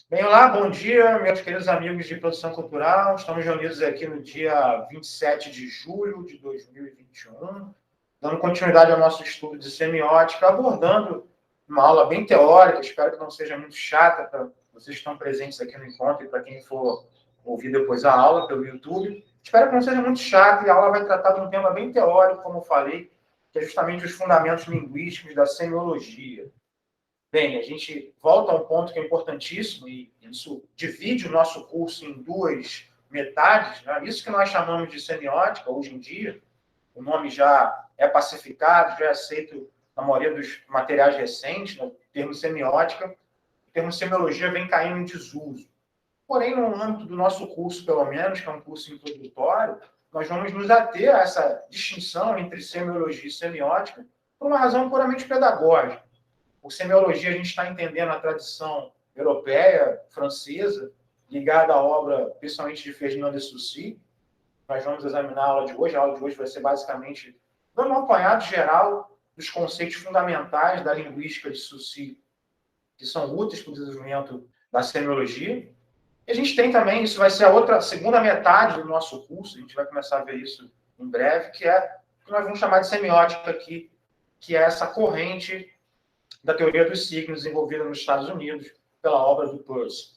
Bem, olá, bom dia, meus queridos amigos de produção cultural. Estamos reunidos aqui no dia 27 de julho de 2021, dando continuidade ao nosso estudo de semiótica, abordando uma aula bem teórica. Espero que não seja muito chata para vocês que estão presentes aqui no encontro e para quem for ouvir depois a aula pelo YouTube. Espero que não seja muito chata e a aula vai tratar de um tema bem teórico, como eu falei, que é justamente os fundamentos linguísticos da semiologia. Bem, a gente volta a um ponto que é importantíssimo, e isso divide o nosso curso em duas metades, né? Isso que nós chamamos de semiótica, hoje em dia, o nome já é pacificado, já é aceito na maioria dos materiais recentes, né? O termo semiótica, o termo semiologia vem caindo em desuso. Porém, no âmbito do nosso curso, pelo menos, que é um curso introdutório, nós vamos nos ater a essa distinção entre semiologia e semiótica por uma razão puramente pedagógica. Por semiologia, a gente está entendendo a tradição europeia, francesa, ligada à obra, principalmente de Ferdinand de Saussure. Nós vamos examinar a aula de hoje. A aula de hoje vai ser basicamente dando um apanhado geral dos conceitos fundamentais da linguística de Saussure, que são úteis para o desenvolvimento da semiologia. E a gente tem também, isso vai ser a segunda metade do nosso curso, a gente vai começar a ver isso em breve, que é o que nós vamos chamar de semiótica aqui, que é essa corrente da teoria dos signos desenvolvida nos Estados Unidos pela obra do Peirce.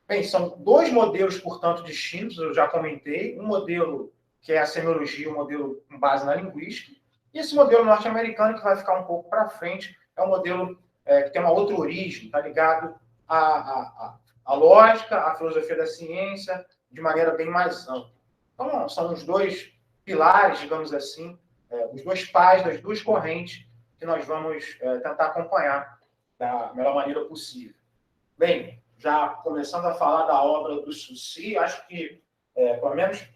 Bem, são dois modelos, portanto, distintos, eu já comentei. Um modelo que é a semiologia, um modelo com base na linguística, e esse modelo norte-americano, que vai ficar um pouco para frente, é um modelo que tem uma outra origem, está ligado à lógica, à filosofia da ciência, de maneira bem mais ampla. Então, são os dois pilares, digamos assim, os dois pais das duas correntes que nós vamos tentar acompanhar da melhor maneira possível. Bem, já começando a falar da obra do Saussure, acho que, pelo menos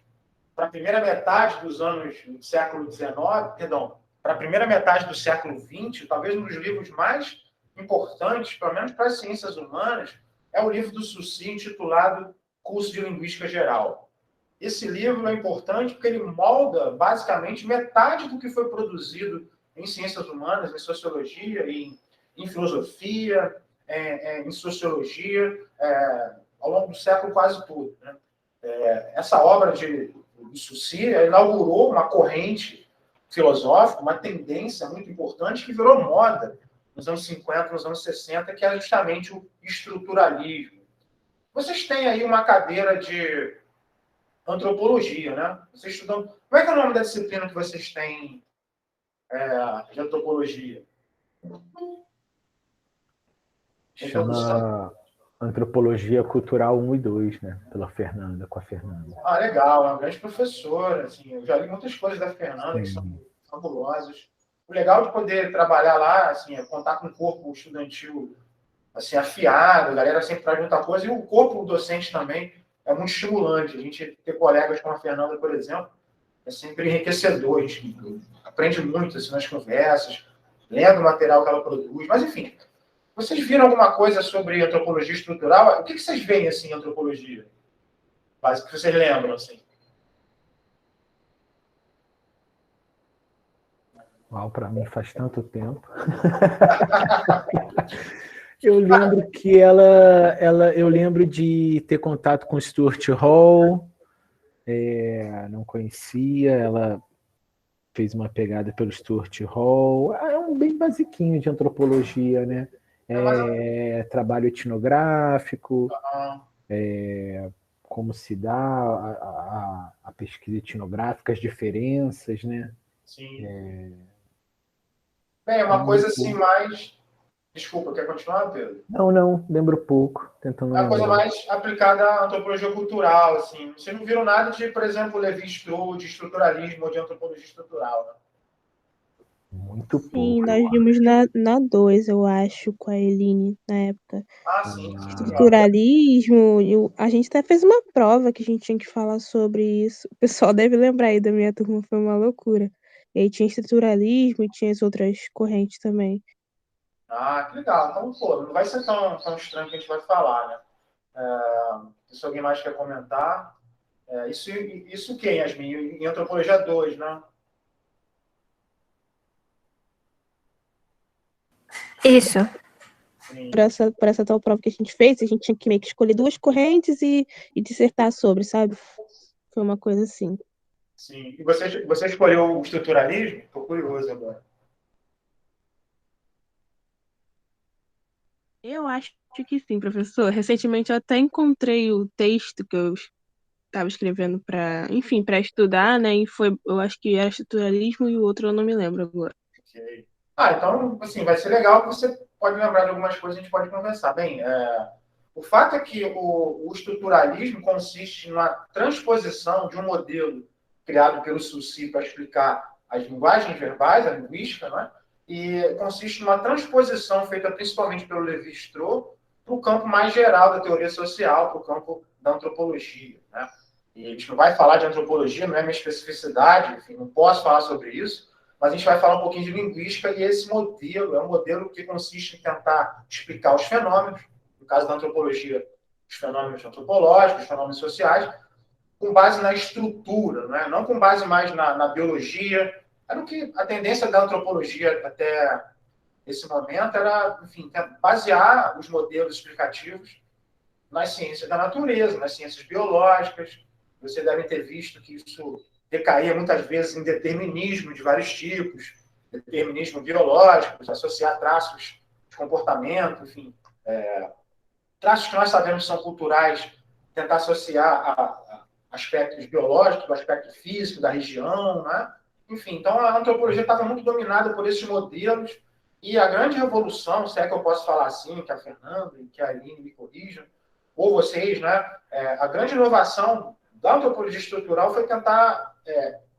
para a primeira metade dos anos do século XIX, perdão, para a primeira metade do século XX, talvez um dos livros mais importantes, pelo menos para as ciências humanas, é o livro do Saussure intitulado Curso de Linguística Geral. Esse livro é importante porque ele molda, basicamente, metade do que foi produzido em ciências humanas, em sociologia, em filosofia, em sociologia, ao longo do século quase todo. Né? Essa obra do Saussure inaugurou uma corrente filosófica, uma tendência muito importante que virou moda nos anos 50, nos anos 60, que é justamente o estruturalismo. Vocês têm aí uma cadeira de antropologia, né? Vocês estudam... Como é que é o nome da disciplina que vocês têm de antropologia? Chama Antropologia Cultural 1 e 2, né? Com a Fernanda. Ah, legal, é uma grande professora. Assim, eu já li muitas coisas da Fernanda que são fabulosas. O legal de poder trabalhar lá, assim, é contar com um corpo estudantil assim, afiado, a galera sempre traz muita coisa, e o corpo docente também é muito estimulante. A gente ter colegas como a Fernanda, por exemplo, é sempre enriquecedor. A gente aprende muito assim, nas conversas, lendo o material que ela produz. Mas, enfim, vocês viram alguma coisa sobre antropologia estrutural? O que vocês veem assim, em antropologia? Básico que vocês lembram, assim? Uau, para mim faz tanto tempo. Eu lembro que eu lembro de ter contato com Stuart Hall, não conhecia, ela fez uma pegada pelo Stuart Hall, é um bem basiquinho de antropologia, né? Trabalho etnográfico, como se dá a pesquisa etnográfica, as diferenças, né? Sim. Bem, é uma coisa assim pouco. mais... Desculpa, quer continuar, Pedro? Não, lembro pouco, tentando É uma coisa lembrar. mais aplicada à antropologia cultural, assim. Vocês não viram nada de, por exemplo, Levi-Strauss, de estruturalismo ou de antropologia estrutural, né? Muito Sim, pouco. nós vimos na 2, eu acho, com a Eline, na época. Ah, sim. Estruturalismo, a gente até fez uma prova que a gente tinha que falar sobre isso. O pessoal deve lembrar aí da minha turma, foi uma loucura. E aí tinha estruturalismo e tinha as outras correntes também. Ah, que legal. Então, pô, não vai ser tão estranho que a gente vai falar, né? Se alguém mais quer comentar. Isso quem, Yasmin? Em antropologia 2, né? Isso. Sim, por essa tal prova que a gente fez, a gente tinha que meio que escolher duas correntes e dissertar sobre, sabe? Foi uma coisa assim. sim. E você escolheu o estruturalismo? Estou curioso agora. Eu acho que sim, professor. Recentemente eu até encontrei o texto que eu estava escrevendo para, enfim, para estudar, né? E foi, eu acho que era estruturalismo e o outro eu não me lembro agora. Ok. Então, assim, vai ser legal que você pode lembrar de algumas coisas, a gente pode conversar. Bem, o fato é que o estruturalismo consiste na transposição de um modelo criado pelo Saussure para explicar as linguagens verbais, a linguística, né? E consiste numa transposição feita principalmente pelo Lévi-Strauss para o campo mais geral da teoria social, para o campo da antropologia, né? E a gente não vai falar de antropologia, não é minha especificidade, enfim, não posso falar sobre isso, mas a gente vai falar um pouquinho de linguística e esse modelo é um modelo que consiste em tentar explicar os fenômenos, no caso da antropologia, os fenômenos antropológicos, os fenômenos sociais, com base na estrutura, não com base mais na biologia. Era o que a tendência da antropologia até esse momento era, enfim, basear os modelos explicativos nas ciências da natureza, nas ciências biológicas. Você deve ter visto que isso decaía muitas vezes em determinismo de vários tipos, determinismo biológico, associar traços de comportamento, enfim, traços que nós sabemos são culturais, tentar associar a aspectos biológicos, o aspecto físico da região, né? Enfim, então a antropologia estava muito dominada por esses modelos e a grande revolução, se é que eu posso falar assim, que a Fernanda e que a Aline me corrijam, ou vocês, né? A grande inovação da antropologia estrutural foi tentar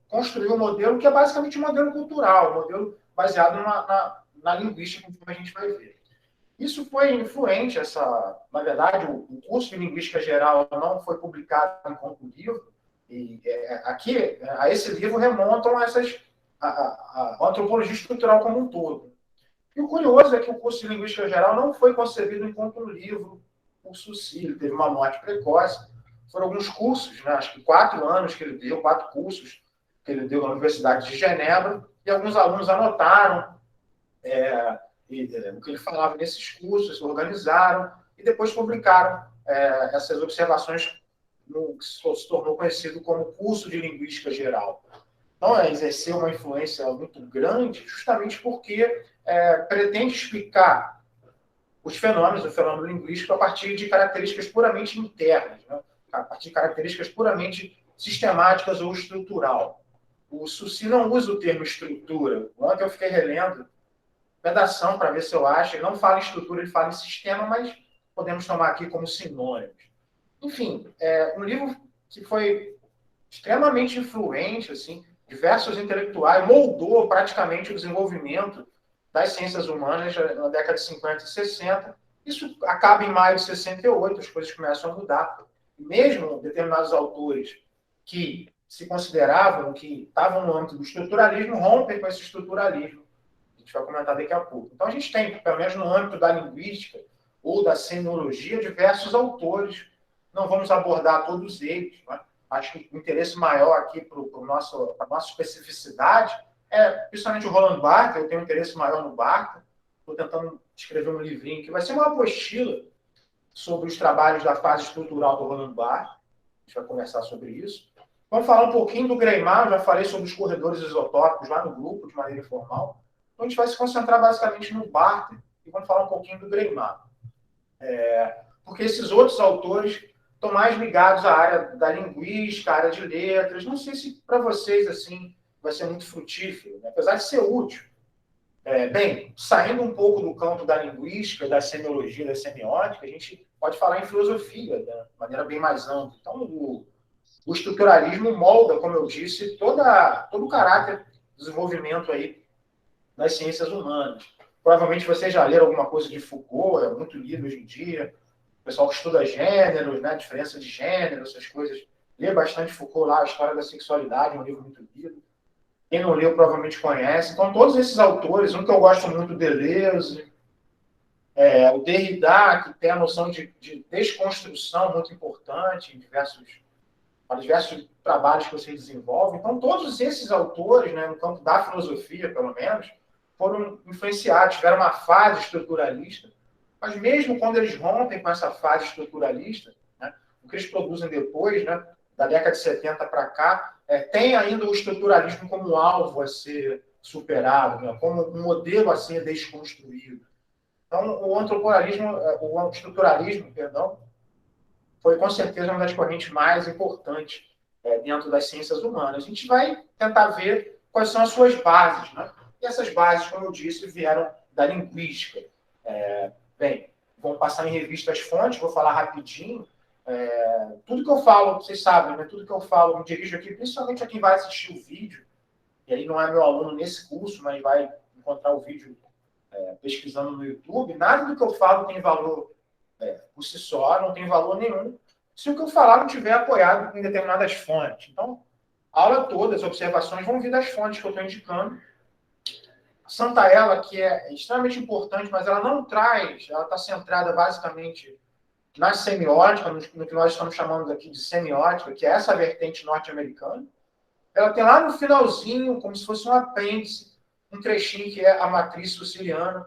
construir um modelo que é basicamente um modelo cultural, um modelo baseado na linguística, como a gente vai ver. Isso foi influente, na verdade, o curso de Linguística Geral não foi publicado enquanto livro, e aqui, a esse livro remontam a antropologia estrutural como um todo. E o curioso é que o curso de Linguística Geral não foi concebido enquanto um livro por Saussure, teve uma morte precoce. Foram alguns cursos, né? Acho que 4 anos que ele deu, 4 cursos que ele deu na Universidade de Genebra, e alguns alunos anotaram o que ele falava nesses cursos, se organizaram e depois publicaram essas observações no que se tornou conhecido como curso de Linguística Geral. Então, exerceu uma influência muito grande justamente porque pretende explicar os fenômenos, o fenômeno linguístico, a partir de características puramente internas, né? A partir de características puramente sistemáticas ou estrutural. O Saussure não usa o termo estrutura. Ontem eu fiquei relendo redação para ver se eu acho. Ele não fala em estrutura, ele fala em sistema, mas podemos tomar aqui como sinônimos. Enfim, um livro que foi extremamente influente, assim, diversos intelectuais, moldou praticamente o desenvolvimento das ciências humanas na década de 50 e 60. Isso acaba em maio de 68, as coisas começam a mudar. Mesmo determinados autores que se consideravam que estavam no âmbito do estruturalismo rompem com esse estruturalismo. A gente vai comentar daqui a pouco. Então, a gente tem, pelo menos no âmbito da linguística ou da semiologia, diversos autores. Não vamos abordar todos eles, né? Acho que o interesse maior aqui para a nossa especificidade principalmente o Roland Barthes. Eu tenho um interesse maior no Barthes. Estou tentando escrever um livrinho que vai ser uma apostila sobre os trabalhos da fase estrutural do Roland Barthes. A gente vai conversar sobre isso. Vamos falar um pouquinho do Greymar. Eu já falei sobre os corredores isotópicos lá no grupo, de maneira informal. Então, a gente vai se concentrar basicamente no Barthes e vamos falar um pouquinho do Greymar. Porque esses outros autores estão mais ligados à área da linguística, à área de letras. Não sei se para vocês assim vai ser muito frutífero, né? Apesar de ser útil. Bem, saindo um pouco do campo da linguística, da semiologia, da semiótica, a gente pode falar em filosofia, de maneira bem mais ampla. Então, o estruturalismo molda, como eu disse, todo o caráter do desenvolvimento aí das ciências humanas. Provavelmente vocês já leram alguma coisa de Foucault, é muito lido hoje em dia. O pessoal que estuda gêneros, né, diferença de gênero, essas coisas, lê bastante Foucault lá, a História da Sexualidade, um livro muito lido. Quem não leu provavelmente conhece. Então, todos esses autores, um que eu gosto muito, Deleuze, o Derrida, que tem a noção de desconstrução muito importante em diversos trabalhos que você desenvolve. Então, todos esses autores, né, no campo da filosofia, pelo menos, foram influenciados, tiveram uma fase estruturalista, Mas mesmo quando eles rompem com essa fase estruturalista, né, o que eles produzem depois, né, da década de 70 para cá, tem ainda o estruturalismo como alvo a ser superado, né, como um modelo a ser desconstruído. Então, o estruturalismo, perdão, foi com certeza uma das correntes mais importantes dentro das ciências humanas. A gente vai tentar ver quais são as suas bases, né? E essas bases, como eu disse, vieram da linguística. Bem, vamos passar em revista as fontes, vou falar rapidinho. Tudo que eu falo, vocês sabem, né? Tudo que eu falo, me dirijo aqui, principalmente a quem vai assistir o vídeo, e aí não é meu aluno nesse curso, mas vai encontrar o vídeo pesquisando no YouTube. Nada do que eu falo tem valor por si só, não tem valor nenhum se o que eu falar não tiver apoiado em determinadas fontes. Então, a aula toda, as observações vão vir das fontes que eu estou indicando. Santa Ela, que é extremamente importante, mas ela não traz, ela está centrada basicamente na semiótica, no que nós estamos chamando aqui de semiótica, que é essa vertente norte-americana. Ela tem lá no finalzinho, como se fosse um apêndice, um trechinho que é a matriz suciliana,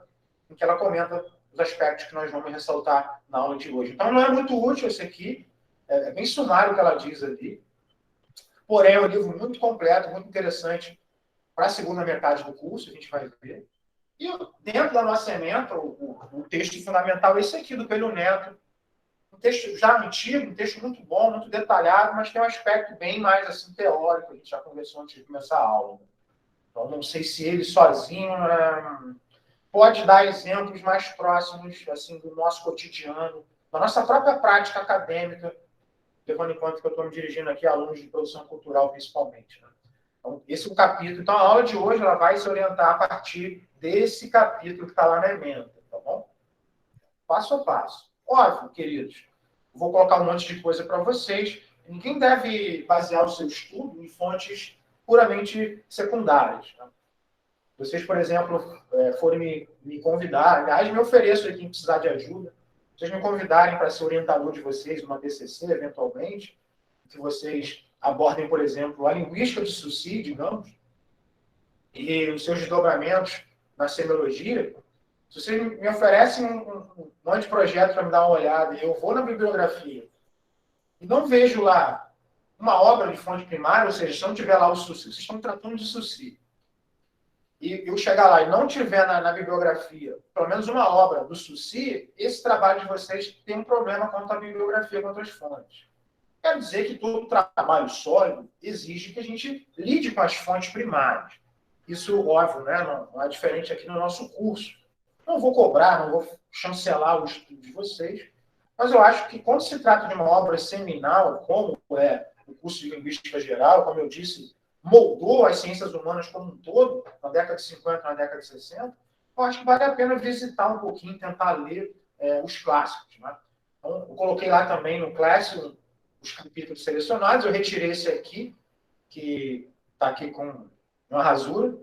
em que ela comenta os aspectos que nós vamos ressaltar na aula de hoje. Então, não é muito útil esse aqui, é bem sumário o que ela diz ali, porém é um livro muito completo, muito interessante para a segunda metade do curso, a gente vai ver. E dentro da nossa ementa, o texto fundamental é esse aqui, do Coelho Neto, um texto já antigo, um texto muito bom, muito detalhado, mas tem um aspecto bem mais assim, teórico, a gente já conversou antes de começar a aula. Então, não sei se ele sozinho pode dar exemplos mais próximos assim, do nosso cotidiano, da nossa própria prática acadêmica, levando em conta que eu estou me dirigindo aqui a alunos de produção cultural, principalmente. Né? Então, esse é o capítulo. Então, a aula de hoje ela vai se orientar a partir desse capítulo que está lá na ementa, tá bom? Passo a passo. Óbvio, queridos, vou colocar um monte de coisa para vocês. Ninguém deve basear o seu estudo em fontes puramente secundárias. Né? Vocês, por exemplo, forem me convidar, aliás, me ofereço aqui em precisar de ajuda, vocês me convidarem para ser orientador de vocês, numa TCC, eventualmente, que vocês abordem, por exemplo, a linguística de Saussure, digamos, e os seus desdobramentos na semiologia, se vocês me oferecem um monte de projeto para me dar uma olhada, e eu vou na bibliografia e não vejo lá uma obra de fonte primária, ou seja, se não tiver lá o Saussure, vocês estão tratando de Saussure, e eu chegar lá e não tiver na bibliografia pelo menos uma obra do Saussure, esse trabalho de vocês tem um problema quanto à bibliografia, quanto às fontes. Quero dizer que todo trabalho sólido exige que a gente lide com as fontes primárias. Isso, óbvio, né? Não é diferente aqui no nosso curso. Não vou cobrar, não vou chancelar o estudo de vocês, mas eu acho que quando se trata de uma obra seminal, como é o curso de Linguística Geral, como eu disse, moldou as ciências humanas como um todo, na década de 50, na década de 60, eu acho que vale a pena visitar um pouquinho, tentar ler os clássicos. Né? Então, eu coloquei lá também no clássico os capítulos selecionados, eu retirei esse aqui, que está aqui com uma rasura,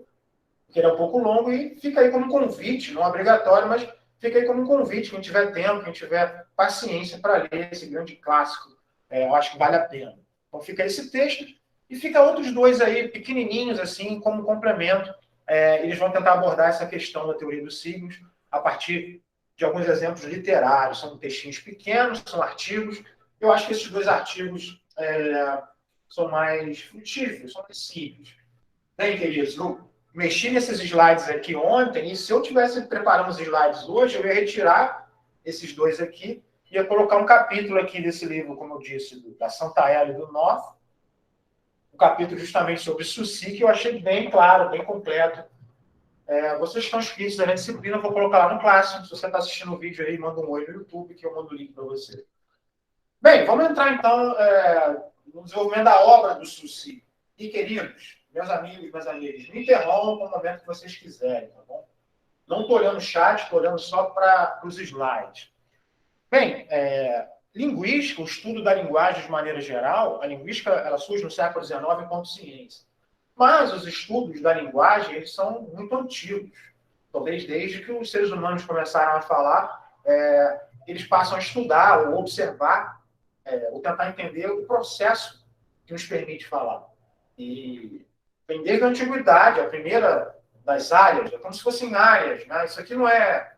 porque ele é um pouco longo, e fica aí como um convite, não é obrigatório, mas fica aí como um convite, quem tiver tempo, quem tiver paciência para ler esse grande clássico, eu acho que vale a pena. Então fica esse texto, e fica outros dois aí, pequenininhos, assim, como complemento. Eles vão tentar abordar essa questão da teoria dos signos a partir de alguns exemplos literários. São textinhos pequenos, são artigos. Eu acho que esses dois artigos são mais frutíferos, são mais simples. Bem, queridos, eu mexi nesses slides aqui ontem, e se eu tivesse preparando os slides hoje, eu ia retirar esses dois aqui, ia colocar um capítulo aqui desse livro, como eu disse, da Santa Ela e do North, um capítulo justamente sobre Saussure, que eu achei bem claro, bem completo. Vocês estão inscritos na disciplina, eu vou colocar lá no clássico. Se você está assistindo o vídeo aí, manda um oi no YouTube, que eu mando o link para você. Bem, vamos entrar então no desenvolvimento da obra do Saussure. E, queridos, meus amigos, minhas amigas, me interrompam no momento que vocês quiserem, tá bom? Não estou olhando o chat, estou olhando só para os slides. Bem, linguística, o estudo da linguagem de maneira geral, a linguística ela surge no século XIX enquanto ciência. Mas os estudos da linguagem eles são muito antigos. Talvez desde que os seres humanos começaram a falar, eles passam a estudar ou observar, ou tentar entender o processo que nos permite falar. E vem desde a antiguidade, a primeira das áreas, é como se fossem áreas. Né? Isso aqui não é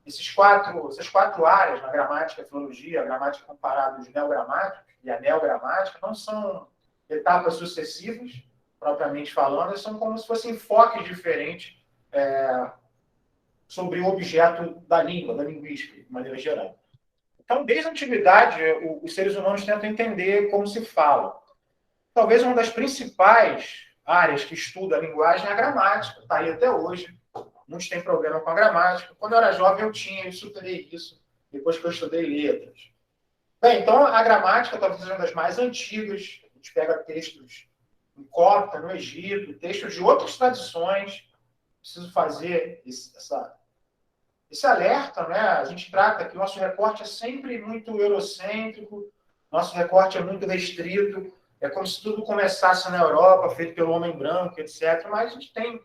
essas quatro áreas, na gramática, a filologia, a gramática comparada, os neogramáticos e a neogramática, não são etapas sucessivas, propriamente falando, são como se fossem enfoques diferentes sobre o objeto da língua, da linguística, de maneira geral. Então, desde a antiguidade, os seres humanos tentam entender como se fala. Talvez uma das principais áreas que estuda a linguagem é a gramática, está aí até hoje. Muitos têm problema com a gramática. Quando eu era jovem, eu superei isso, depois que eu estudei letras. Bem, então, a gramática talvez seja uma das mais antigas. A gente pega textos em Copta, no Egito, textos de outras tradições. Preciso fazer esse alerta, né? A gente trata que o nosso recorte é sempre muito eurocêntrico, nosso recorte é muito restrito, é como se tudo começasse na Europa, feito pelo homem branco, etc. Mas a gente tem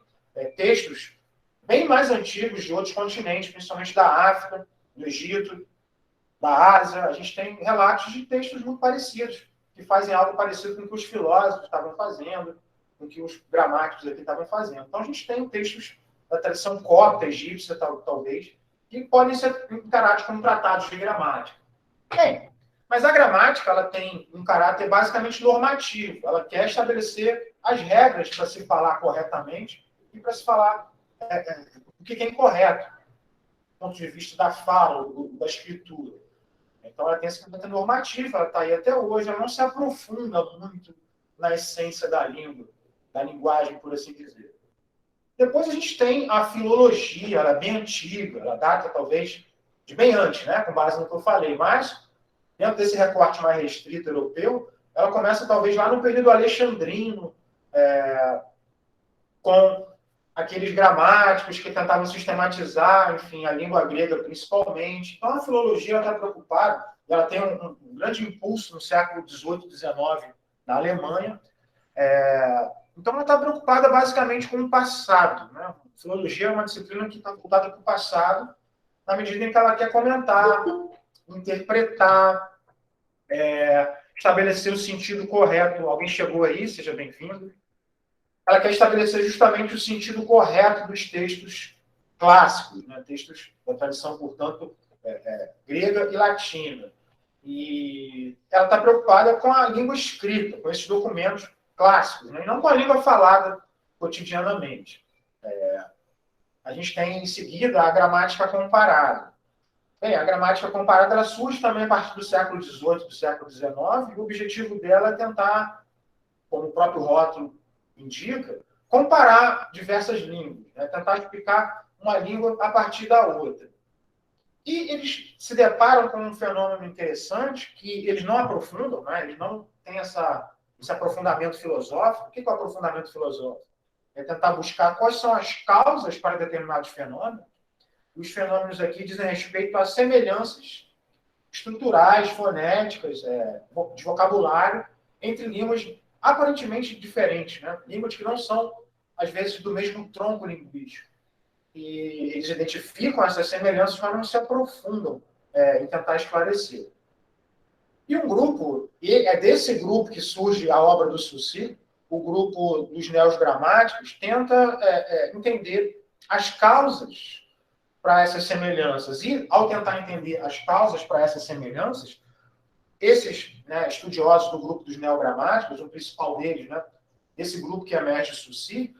textos bem mais antigos de outros continentes, principalmente da África, do Egito, da Ásia. A gente tem relatos de textos muito parecidos, que fazem algo parecido com o que os filósofos estavam fazendo, com o que os gramáticos aqui estavam fazendo. Então, a gente tem textos da tradição copta, egípcia, talvez, que podem ser encarados como tratados de gramática. Bem, mas a gramática ela tem um caráter basicamente normativo. Ela quer estabelecer as regras para se falar corretamente e para se falar o que é incorreto, do ponto de vista da fala, da escritura. Então, ela tem esse caráter normativo, ela está aí até hoje, ela não se aprofunda muito na essência da língua, da linguagem, por assim dizer. Depois a gente tem a filologia, ela é bem antiga, ela data talvez de bem antes, né, com base no que eu falei, mas dentro desse recorte mais restrito europeu, ela começa talvez lá no período alexandrino, com aqueles gramáticos que tentavam sistematizar, enfim, a língua grega principalmente. Então, a filologia está preocupada, ela tem um grande impulso no século XVIII, XIX, na Alemanha. Então, ela está preocupada basicamente com o passado, né? A filologia é uma disciplina que está voltada para o passado, na medida em que ela quer comentar, interpretar, estabelecer o sentido correto. Alguém chegou aí, seja bem-vindo. Ela quer estabelecer justamente o sentido correto dos textos clássicos, né? Textos da tradição, portanto, grega e latina. E ela está preocupada com a língua escrita, com esses documentos clássicos, né? E não com a língua falada cotidianamente. A gente tem, em seguida, a gramática comparada. Bem, a gramática comparada ela surge também a partir do século XVIII, do século XIX, e o objetivo dela é tentar, como o próprio rótulo indica, comparar diversas línguas, né? Tentar explicar uma língua a partir da outra. E eles se deparam com um fenômeno interessante que eles não aprofundam, né? Eles não têm esse aprofundamento filosófico. O que é o aprofundamento filosófico? É tentar buscar quais são as causas para determinados fenômenos. Os fenômenos aqui dizem respeito a semelhanças estruturais, fonéticas, de vocabulário, entre línguas aparentemente diferentes, né? Línguas que não são, às vezes, do mesmo tronco linguístico. E eles identificam essas semelhanças, mas não se aprofundam em tentar esclarecer. E um grupo, e é desse grupo que surge a obra do Saussure, o grupo dos neogramáticos, tenta entender as causas para essas semelhanças. E, ao tentar entender as causas para essas semelhanças, esses estudiosos do grupo dos neogramáticos, o principal deles, esse grupo que emerge Saussure,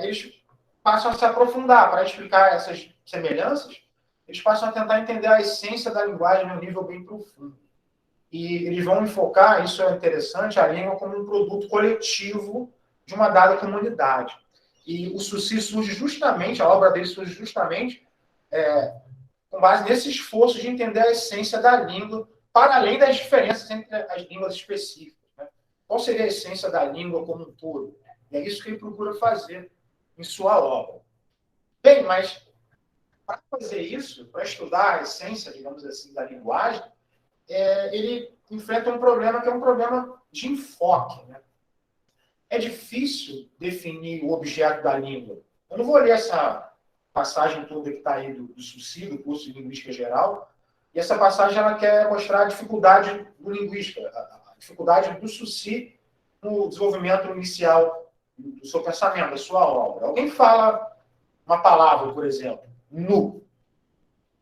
eles passam a se aprofundar para explicar essas semelhanças, eles passam a tentar entender a essência da linguagem em um nível bem profundo. E eles vão enfocar, isso é interessante, a língua como um produto coletivo de uma dada comunidade. E o Saussure surge justamente, a obra dele surge justamente com base nesse esforço de entender a essência da língua, para além das diferenças entre as línguas específicas, né? Qual seria a essência da língua como um todo? E é isso que ele procura fazer em sua obra. Bem, mas para fazer isso, para estudar a essência, digamos assim, da linguagem, ele enfrenta um problema que é um problema de enfoque, né? É difícil definir o objeto da língua. Eu não vou ler essa passagem toda que está aí do Saussure, do curso de Linguística Geral, e essa passagem ela quer mostrar a dificuldade do linguística, a dificuldade do Saussure no desenvolvimento inicial do seu pensamento, da sua obra. Alguém fala uma palavra, por exemplo, nu.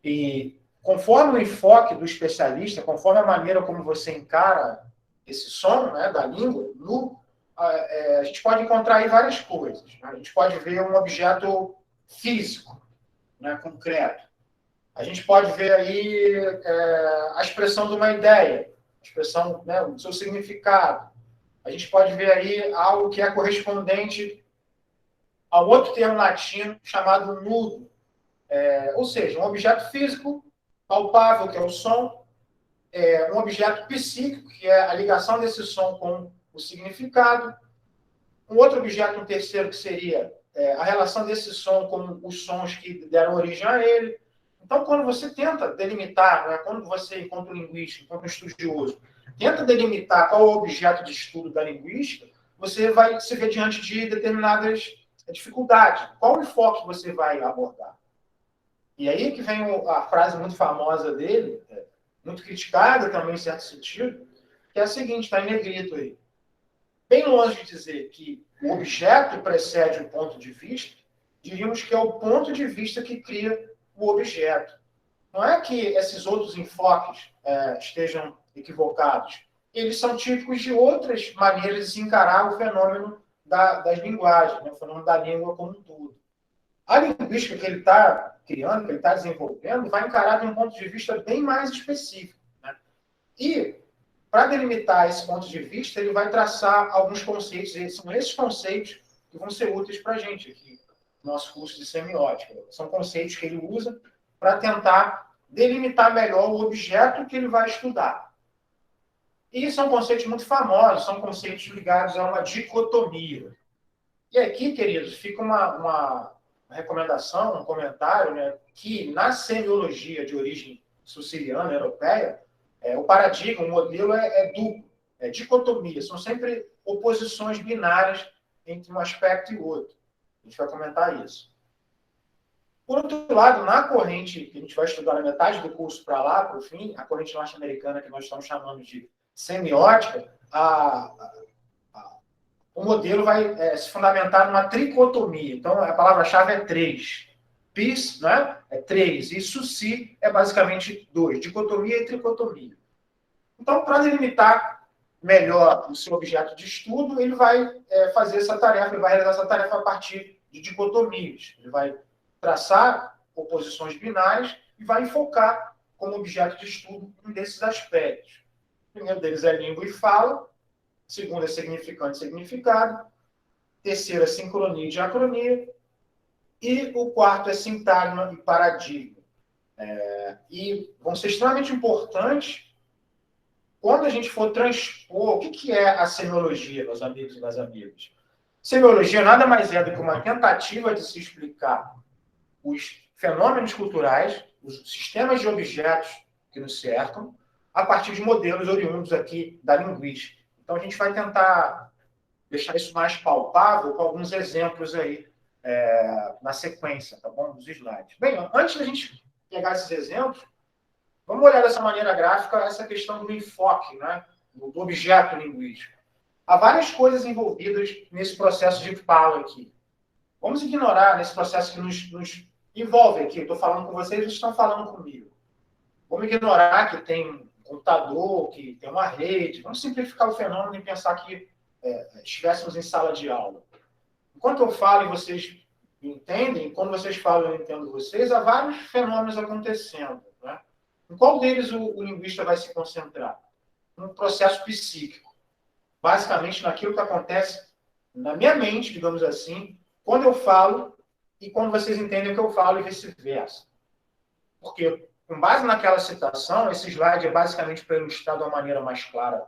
E conforme o enfoque do especialista, conforme a maneira como você encara esse som, né, da língua, a gente pode encontrar aí várias coisas. Né? A gente pode ver um objeto físico, né, concreto. A gente pode ver aí a expressão de uma ideia, a expressão, né, o seu significado. A gente pode ver aí algo que é correspondente a outro termo latino chamado nudo. Ou seja, um objeto físico palpável, que é o som, um objeto psíquico, que é a ligação desse som com o significado, um outro objeto, um terceiro, que seria a relação desse som com os sons que deram origem a ele. Então, quando você tenta delimitar, né, quando você, enquanto linguista, enquanto estudioso, tenta delimitar qual é o objeto de estudo da linguística, você vai se ver diante de determinadas dificuldades. Qual o enfoque você vai abordar? E aí que vem a frase muito famosa dele, muito criticada também em certo sentido, que é a seguinte, está em negrito aí. Bem longe de dizer que o objeto precede o ponto de vista, diríamos que é o ponto de vista que cria o objeto. Não é que esses outros enfoques estejam equivocados. Eles são típicos de outras maneiras de se encarar o fenômeno das linguagens, né? O fenômeno da língua como um todo. A linguística que ele está criando, que ele está desenvolvendo, vai encarar de um ponto de vista bem mais específico. Né? E, para delimitar esse ponto de vista, ele vai traçar alguns conceitos, e são esses conceitos que vão ser úteis para a gente aqui, no nosso curso de semiótica. São conceitos que ele usa para tentar delimitar melhor o objeto que ele vai estudar. E são conceitos muito famosos, são conceitos ligados a uma dicotomia. E aqui, queridos, fica uma recomendação, um comentário, né, que na semiologia de origem suciliana, europeia, o paradigma, o modelo é duplo, é dicotomia, são sempre oposições binárias entre um aspecto e outro. A gente vai comentar isso. Por outro lado, na corrente que a gente vai estudar na metade do curso para lá, para o fim, a corrente norte-americana que nós estamos chamando de semiótica, o modelo vai se fundamentar numa tricotomia. Então, a palavra-chave é 3. Pis, né, é 3. E suci é basicamente 2. Dicotomia e tricotomia. Então, para delimitar melhor o seu objeto de estudo, ele vai fazer essa tarefa, ele vai realizar essa tarefa a partir de dicotomias. Ele vai traçar oposições binárias e vai enfocar como objeto de estudo um desses aspectos. O primeiro deles é língua e fala. Segundo é significante e significado. Terceiro é sincronia e diacronia. E o quarto é sintagma e paradigma. E vão ser extremamente importantes quando a gente for transpor. O que é a semiologia, meus amigos e minhas amigas? Semiologia nada mais é do que uma tentativa de se explicar os fenômenos culturais, os sistemas de objetos que nos cercam, a partir de modelos oriundos aqui da linguística. Então, a gente vai tentar deixar isso mais palpável com alguns exemplos aí na sequência, tá bom? Dos slides. Bem, antes da gente pegar esses exemplos, vamos olhar dessa maneira gráfica essa questão do enfoque, né? Do objeto linguístico. Há várias coisas envolvidas nesse processo de fala aqui. Vamos ignorar nesse processo que nos envolve aqui. Eu estou falando com vocês, vocês estão falando comigo. Vamos ignorar que tem computador, que tem uma rede. Vamos simplificar o fenômeno e pensar que estivéssemos em sala de aula. Enquanto eu falo e vocês entendem, quando vocês falam e eu entendo vocês, há vários fenômenos acontecendo. Né? Em qual deles o linguista vai se concentrar? No processo psíquico. Basicamente, naquilo que acontece na minha mente, digamos assim, quando eu falo e quando vocês entendem o que eu falo e vice-versa. Porque, com base naquela citação, esse slide é basicamente para ilustrar de uma maneira mais clara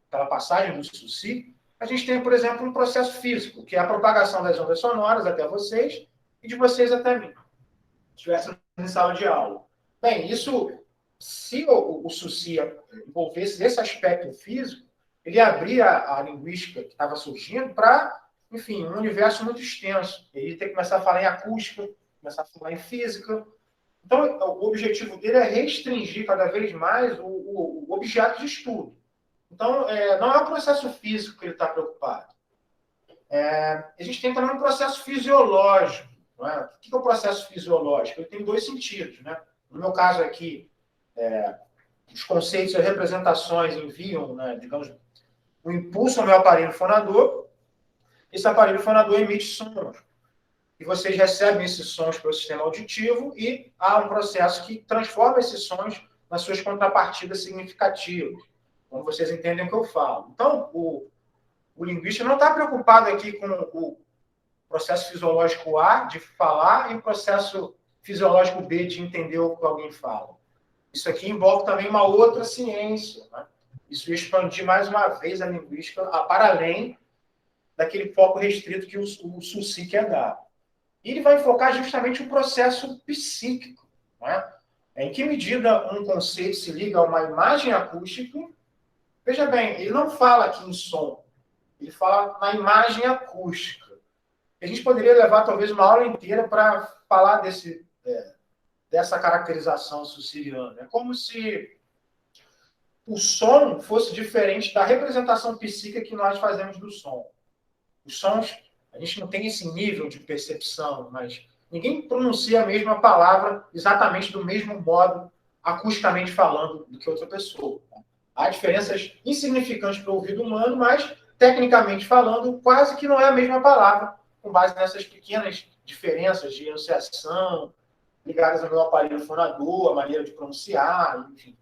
aquela passagem do Sucy. A gente tem, por exemplo, um processo físico, que é a propagação das ondas sonoras até vocês e de vocês até mim. Se estivéssemos em sala de aula. Bem, isso, se o Sucy envolvesse esse aspecto físico, ele abria a linguística que estava surgindo para, enfim, um universo muito extenso. Ele ia ter que começar a falar em acústica, começar a falar em física. Então, o objetivo dele é restringir cada vez mais o objeto de estudo. Então, não é o processo físico que ele está preocupado. A gente tem também um processo fisiológico. Não é? O que é o processo fisiológico? Ele tem dois sentidos. Né? No meu caso aqui, os conceitos e as representações enviam, né, digamos, um impulso ao meu aparelho fonador. Esse aparelho fonador emite sons. E vocês recebem esses sons pelo sistema auditivo e há um processo que transforma esses sons nas suas contrapartidas significativas, quando vocês entendem o que eu falo. Então, o linguista não está preocupado aqui com o processo fisiológico A de falar e o processo fisiológico B de entender o que alguém fala. Isso aqui envolve também uma outra ciência, né? Isso ia expandir mais uma vez a linguística para além daquele foco restrito que o Sucy quer dar. E ele vai focar justamente o processo psíquico, né? Em que medida um conceito se liga a uma imagem acústica? Veja bem, ele não fala aqui em som, ele fala na imagem acústica. A gente poderia levar talvez uma aula inteira para falar dessa caracterização sussiriana. É como se o som fosse diferente da representação psíquica que nós fazemos do som. Os sons, a gente não tem esse nível de percepção, mas ninguém pronuncia a mesma palavra exatamente do mesmo modo, acusticamente falando, do que outra pessoa. Há diferenças insignificantes para o ouvido humano, mas, tecnicamente falando, quase que não é a mesma palavra, com base nessas pequenas diferenças de enunciação, ligadas ao meu aparelho fonador, a maneira de pronunciar, enfim.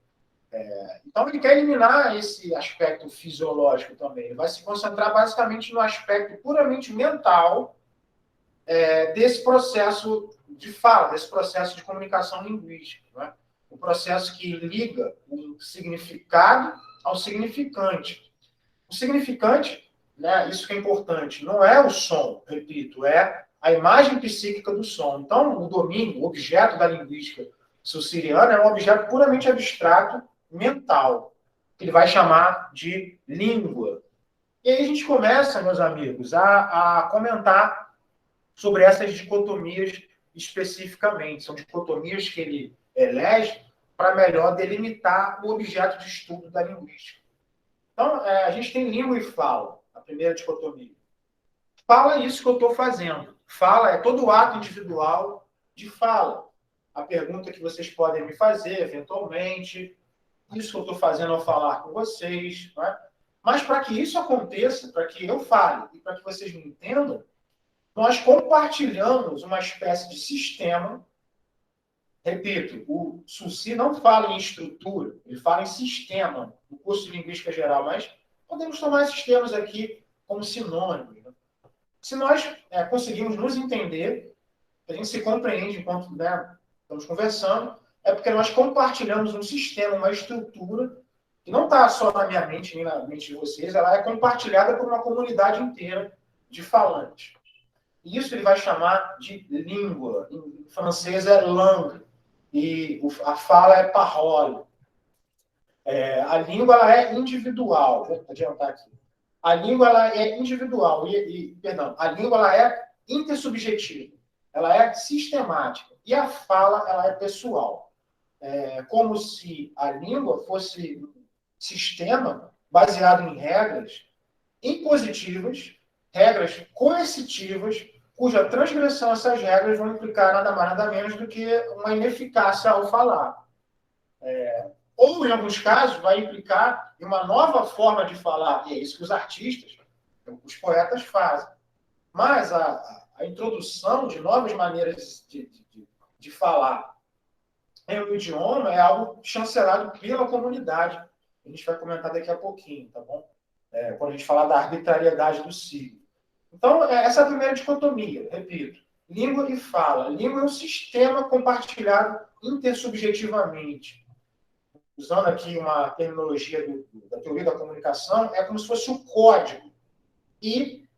Então, ele quer eliminar esse aspecto fisiológico também. Ele vai se concentrar basicamente no aspecto puramente mental desse processo de fala, desse processo de comunicação linguística. Né? O processo que liga o significado ao significante. O significante, né, isso que é importante, não é o som, repito, é a imagem psíquica do som. Então, o domínio, o objeto da linguística sussiriana é um objeto puramente abstrato, mental, que ele vai chamar de língua. E aí a gente começa, meus amigos, a comentar sobre essas dicotomias especificamente. São dicotomias que ele elege para melhor delimitar o objeto de estudo da linguística. Então, a gente tem língua e fala, a primeira dicotomia. Fala é isso que eu estou fazendo. Fala é todo o ato individual de fala. A pergunta que vocês podem me fazer, eventualmente, isso que eu estou fazendo ao falar com vocês. Não é? Mas para que isso aconteça, para que eu fale e para que vocês me entendam, nós compartilhamos uma espécie de sistema. Repito, o Sucy não fala em estrutura, ele fala em sistema, no curso de Linguística Geral, mas podemos tomar esses termos aqui como sinônimos. Né? Se nós conseguimos nos entender, a gente se compreende enquanto estamos conversando, é porque nós compartilhamos um sistema, uma estrutura, que não está só na minha mente, nem na mente de vocês, ela é compartilhada por uma comunidade inteira de falantes. E isso ele vai chamar de língua. Em francês é langue. E a fala é parole. A língua ela é individual. Vou adiantar aqui. A língua ela é individual. Perdão, a língua ela é intersubjetiva. Ela é sistemática. E a fala ela é pessoal. Como se a língua fosse um sistema baseado em regras impositivas, regras coercitivas, cuja transgressão a essas regras vão implicar nada mais nada menos do que uma ineficácia ao falar. Ou, em alguns casos, vai implicar em uma nova forma de falar, e é isso que os artistas, os poetas fazem. Mas a introdução de novas maneiras de falar em um idioma é algo chancelado pela comunidade. A gente vai comentar daqui a pouquinho, tá bom? Quando a gente falar da arbitrariedade do signo. Então, essa é a primeira dicotomia, repito. Língua e fala. Língua é um sistema compartilhado intersubjetivamente. Usando aqui uma terminologia da teoria da comunicação, é como se fosse o código. E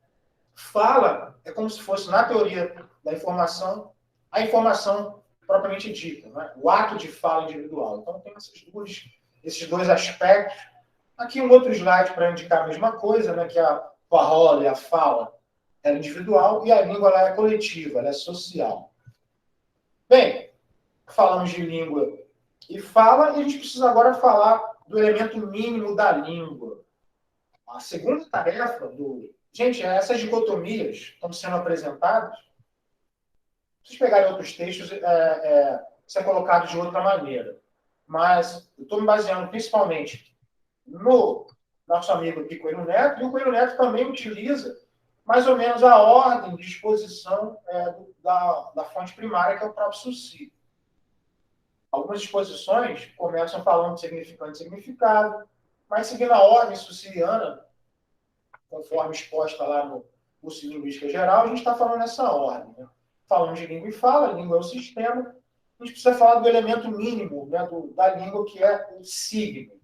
fala é como se fosse, na teoria da informação, a informação propriamente dita, né? O ato de fala individual. Então, tem esses dois aspectos. Aqui um outro slide para indicar a mesma coisa, né? Que a parole, a fala, é individual e a língua ela é coletiva, ela é social. Bem, falamos de língua e fala, e a gente precisa agora falar do elemento mínimo da língua. A segunda tarefa Gente, essas dicotomias estão sendo apresentadas. Se vocês pegarem outros textos, ser colocado de outra maneira. Mas eu estou me baseando principalmente no nosso amigo aqui, Coelho Neto, e o Coelho Neto também utiliza mais ou menos a ordem de exposição da fonte primária, que é o próprio Suci. Algumas exposições começam falando de significante e significado, mas seguindo a ordem suciliana, conforme exposta lá no curso de Linguística Geral, a gente está falando nessa ordem. Né? Falamos de língua e fala, a língua é o sistema, a gente precisa falar do elemento mínimo, né, da língua, que é o signo. O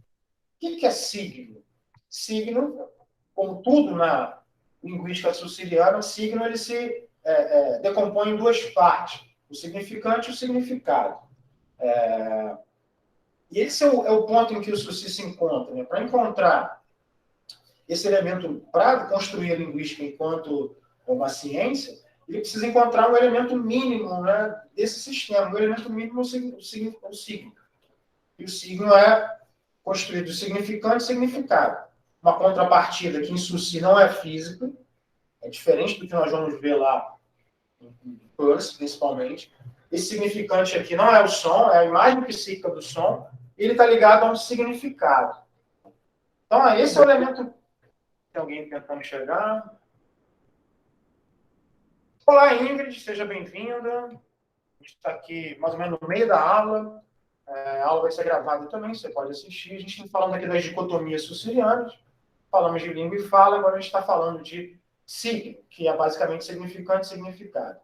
que é signo? Signo, como tudo na linguística suciliana, signo ele se decompõe em duas partes, o significante e o significado. E esse é o ponto em que o Suci se encontra. Né? Para encontrar esse elemento, para construir a linguística enquanto uma ciência, ele precisa encontrar um elemento mínimo, né, desse sistema. O elemento mínimo é o signo. E o signo é construído de significante e significado. Uma contrapartida que em Suci não é física, é diferente do que nós vamos ver lá em Peirce, principalmente. Esse significante aqui não é o som, é a imagem psíquica do som, e ele está ligado a um significado. Então, esse é o elemento. Tem alguém tentando chegar? Olá, Ingrid, seja bem-vinda. A gente está aqui mais ou menos no meio da aula. A aula vai ser gravada também, você pode assistir. A gente está falando aqui das dicotomias sucilianas, falamos de língua e fala, agora a gente está falando de signo, que é basicamente significante e significado.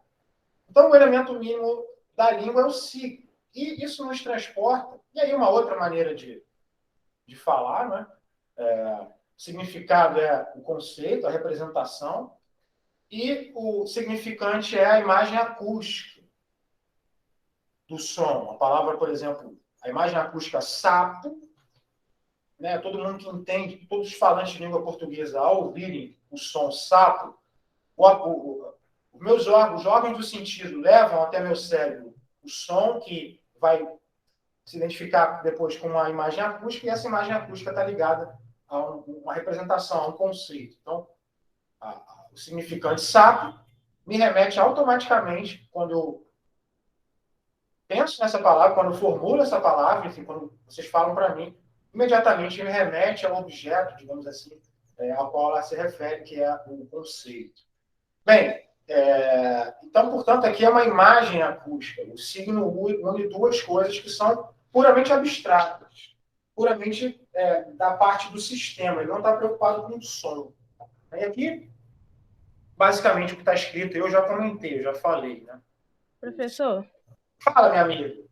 Então, o elemento mínimo da língua é o signo. E isso nos transporta. E aí, uma outra maneira de falar, né? Significado é o conceito, a representação, e o significante é a imagem acústica do som. A palavra, por exemplo, a imagem acústica sapo, né? Todo mundo que entende, todos os falantes de língua portuguesa, ao ouvirem o som sapo, os órgãos do sentido levam até meu cérebro o som, que vai se identificar depois com uma imagem acústica, e essa imagem acústica está ligada a uma representação, a um conceito. Então, o significante sapo me remete automaticamente, quando eu penso nessa palavra, quando eu formulo essa palavra, enfim, quando vocês falam para mim, imediatamente me remete ao objeto, digamos assim, ao qual ela se refere, que é o conceito. Bem, então, portanto, aqui é uma imagem acústica. O signo une duas coisas que são puramente abstratas, puramente da parte do sistema. Ele não está preocupado com o som. E aqui, basicamente, o que está escrito, eu já comentei, eu já falei. Né? Professor, Fala, minha amiga.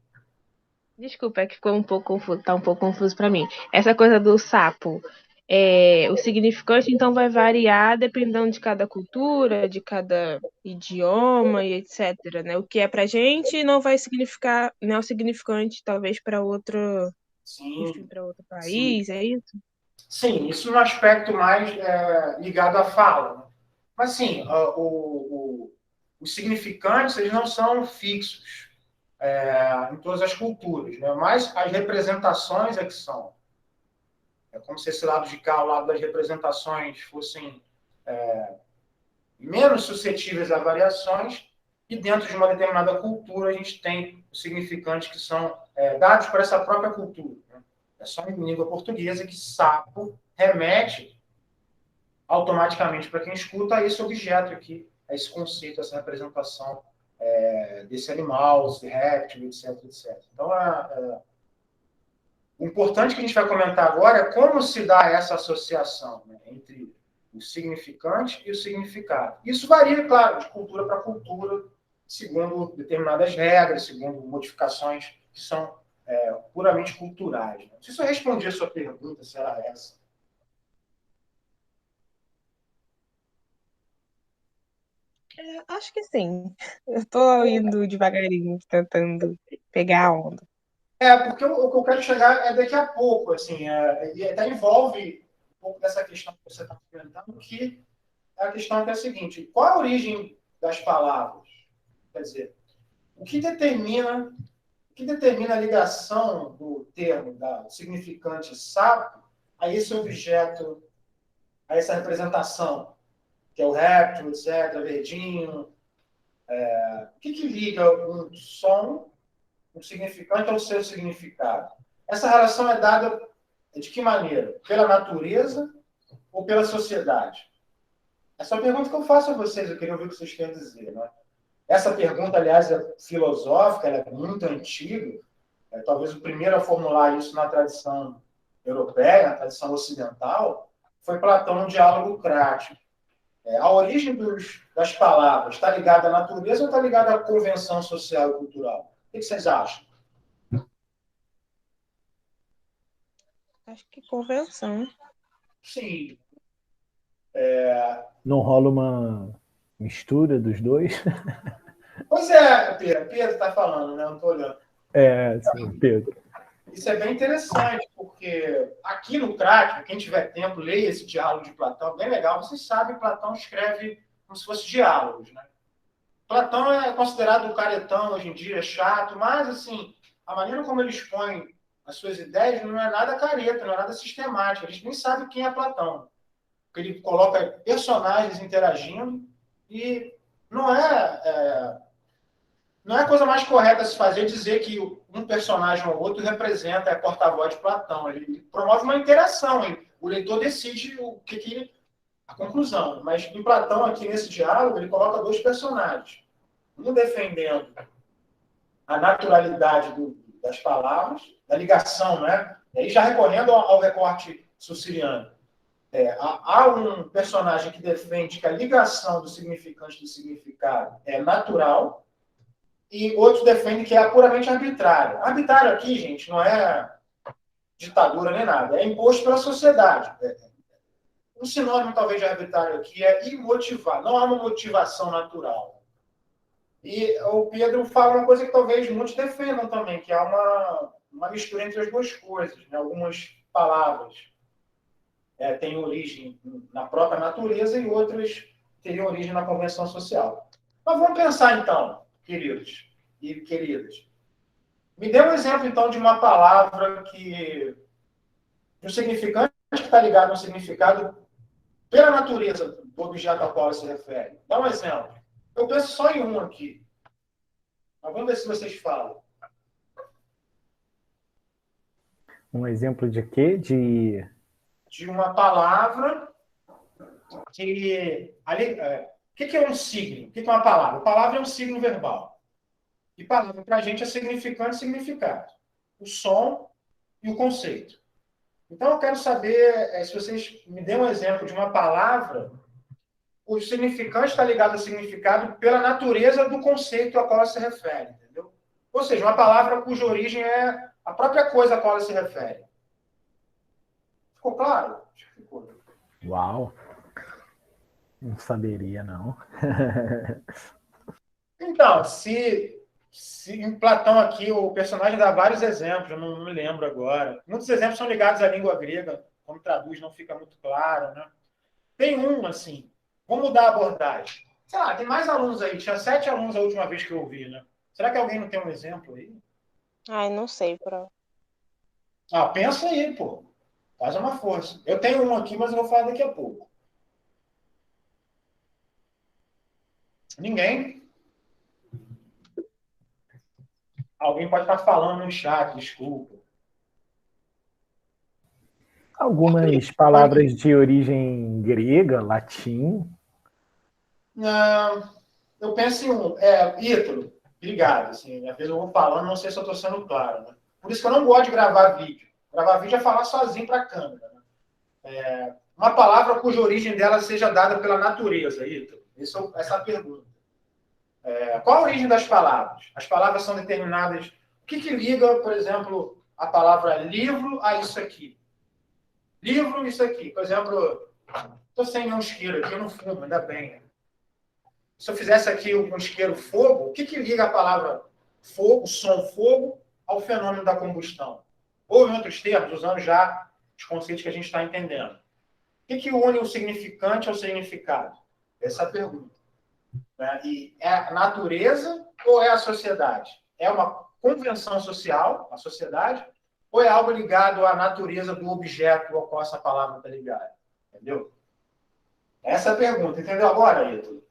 desculpa, é que ficou um pouco confuso, tá um pouco confuso para mim. Essa coisa do sapo, o significante então vai variar dependendo de cada cultura, de cada idioma e etc, né? O que é pra gente não vai significar, não é o significante talvez para outro, enfim, Sim, para outro sim. país, é isso? Sim, isso no aspecto mais ligado à fala. Né? Mas, sim, os significantes, eles não são fixos em todas as culturas, né? Mas as representações é que são. É como se esse lado de cá, o lado das representações, fossem menos suscetíveis a variações, e dentro de uma determinada cultura a gente tem os significantes que são dados para essa própria cultura. Né? É só em língua portuguesa que sapo remete automaticamente para quem escuta a esse objeto aqui, a esse conceito, essa representação desse animal, desse réptil, etc, etc. Então, o importante que a gente vai comentar agora é como se dá essa associação, né, entre o significante e o significado. Isso varia, claro, de cultura para cultura, segundo determinadas regras, segundo modificações que são puramente culturais. Né? Não sei se eu respondi a sua pergunta, se era essa. Acho que sim. Eu tô indo devagarinho, tentando pegar a onda. Porque o que eu quero chegar é daqui a pouco, assim, e até envolve um pouco dessa questão que você está comentando, que a questão é a seguinte: qual a origem das palavras? Quer dizer, o que determina a ligação do termo, da significante sapo, a esse objeto, a essa representação, que é o réptil, etc., verdinho? O que liga um som o significante ao seu significado. Essa relação é dada de que maneira? Pela natureza ou pela sociedade? Essa é a pergunta que eu faço a vocês, eu queria ouvir o que vocês querem dizer. Né? Essa pergunta, aliás, é filosófica, ela é muito antiga, talvez o primeiro a formular isso na tradição europeia, na tradição ocidental, foi Platão no Diálogo Crático. A origem das palavras está ligada à natureza ou está ligada à convenção social e cultural? O que vocês acham? Acho que convenção. Sim. Não rola uma mistura dos dois? Pois é, Pedro. Pedro está falando, né? Não estou olhando. Sim, Pedro. Isso é bem interessante, porque aqui no Crático, quem tiver tempo, leia esse diálogo de Platão, bem legal. Vocês sabem que Platão escreve como se fosse diálogos, né? Platão é considerado um caretão hoje em dia, chato, mas, assim, a maneira como ele expõe as suas ideias não é nada careta, não é nada sistemática. A gente nem sabe quem é Platão. Porque ele coloca personagens interagindo e não não é a coisa mais correta a se fazer dizer que um personagem ou outro representa, é porta-voz de Platão. Ele promove uma interação, o leitor decide a conclusão. Mas em Platão, aqui nesse diálogo, ele coloca dois personagens. Um defendendo a naturalidade das palavras, da ligação, né? E aí já recorrendo ao recorte suciliano. Há um personagem que defende que a ligação do significante do significado é natural, e outro defende que é puramente arbitrário. Arbitrário aqui, gente, não é ditadura nem nada, é imposto pela sociedade. Um sinônimo, talvez, de arbitrário aqui é imotivado, não há uma motivação natural. E o Pedro fala uma coisa que talvez muitos defendam também, que há uma mistura entre as duas coisas. Né? Algumas palavras têm origem na própria natureza e outras teriam origem na convenção social. Mas vamos pensar, então, queridos e queridas. Me dê um exemplo, então, de uma palavra de um significante que está ligado a um significado pela natureza do objeto ao qual se refere. Dá um exemplo. Eu penso só em um aqui. Mas vamos ver se vocês falam. Um exemplo de quê? De uma palavra que... o que é um signo? O que é uma palavra? A palavra é um signo verbal. E palavra, para a gente, é significante e significado. O som e o conceito. Então, eu quero saber se vocês me dêem um exemplo de uma palavra, o significante está ligado ao significado pela natureza do conceito a qual ela se refere, entendeu? Ou seja, uma palavra cuja origem é a própria coisa a qual ela se refere. Ficou claro? Ficou. Uau! Não saberia, não. Então, se em Platão aqui, o personagem dá vários exemplos, eu não me lembro agora. Muitos exemplos são ligados à língua grega, como traduz não fica muito claro, né? Tem um, assim, vamos mudar a abordagem. Sei lá, tem mais alunos aí, tinha 7 alunos a última vez que eu ouvi, né? Será que alguém não tem um exemplo aí? Ai, não sei, Pro. Pensa aí, pô. Faz uma força. Eu tenho um aqui, mas eu vou falar daqui a pouco. Ninguém? Alguém pode estar falando no chat, desculpa. Algumas palavras de origem grega, latim. Não, eu penso em um. Ítalo, obrigado. Assim, às vezes eu vou falando, não sei se eu estou sendo claro. Né? Por isso que eu não gosto de gravar vídeo. Gravar vídeo é falar sozinho para a câmera. Né? Uma palavra cuja origem dela seja dada pela natureza, Ítalo. Essa é a pergunta. Qual a origem das palavras? As palavras são determinadas. O que liga, por exemplo, a palavra livro a isso aqui? Livro, isso aqui. Por exemplo, estou sem nenhum isqueiro aqui, eu não fumo, ainda bem. Se eu fizesse aqui um isqueiro fogo, o que liga a palavra fogo, som fogo, ao fenômeno da combustão? Ou, em outros termos, usando já os conceitos que a gente está entendendo. O que une o significante ao significado? Essa é a pergunta. Né? E é a natureza ou é a sociedade? É uma convenção social, a sociedade, ou é algo ligado à natureza do objeto ao qual essa palavra está ligada? Entendeu? Essa é a pergunta. Entendeu agora, Ítalo?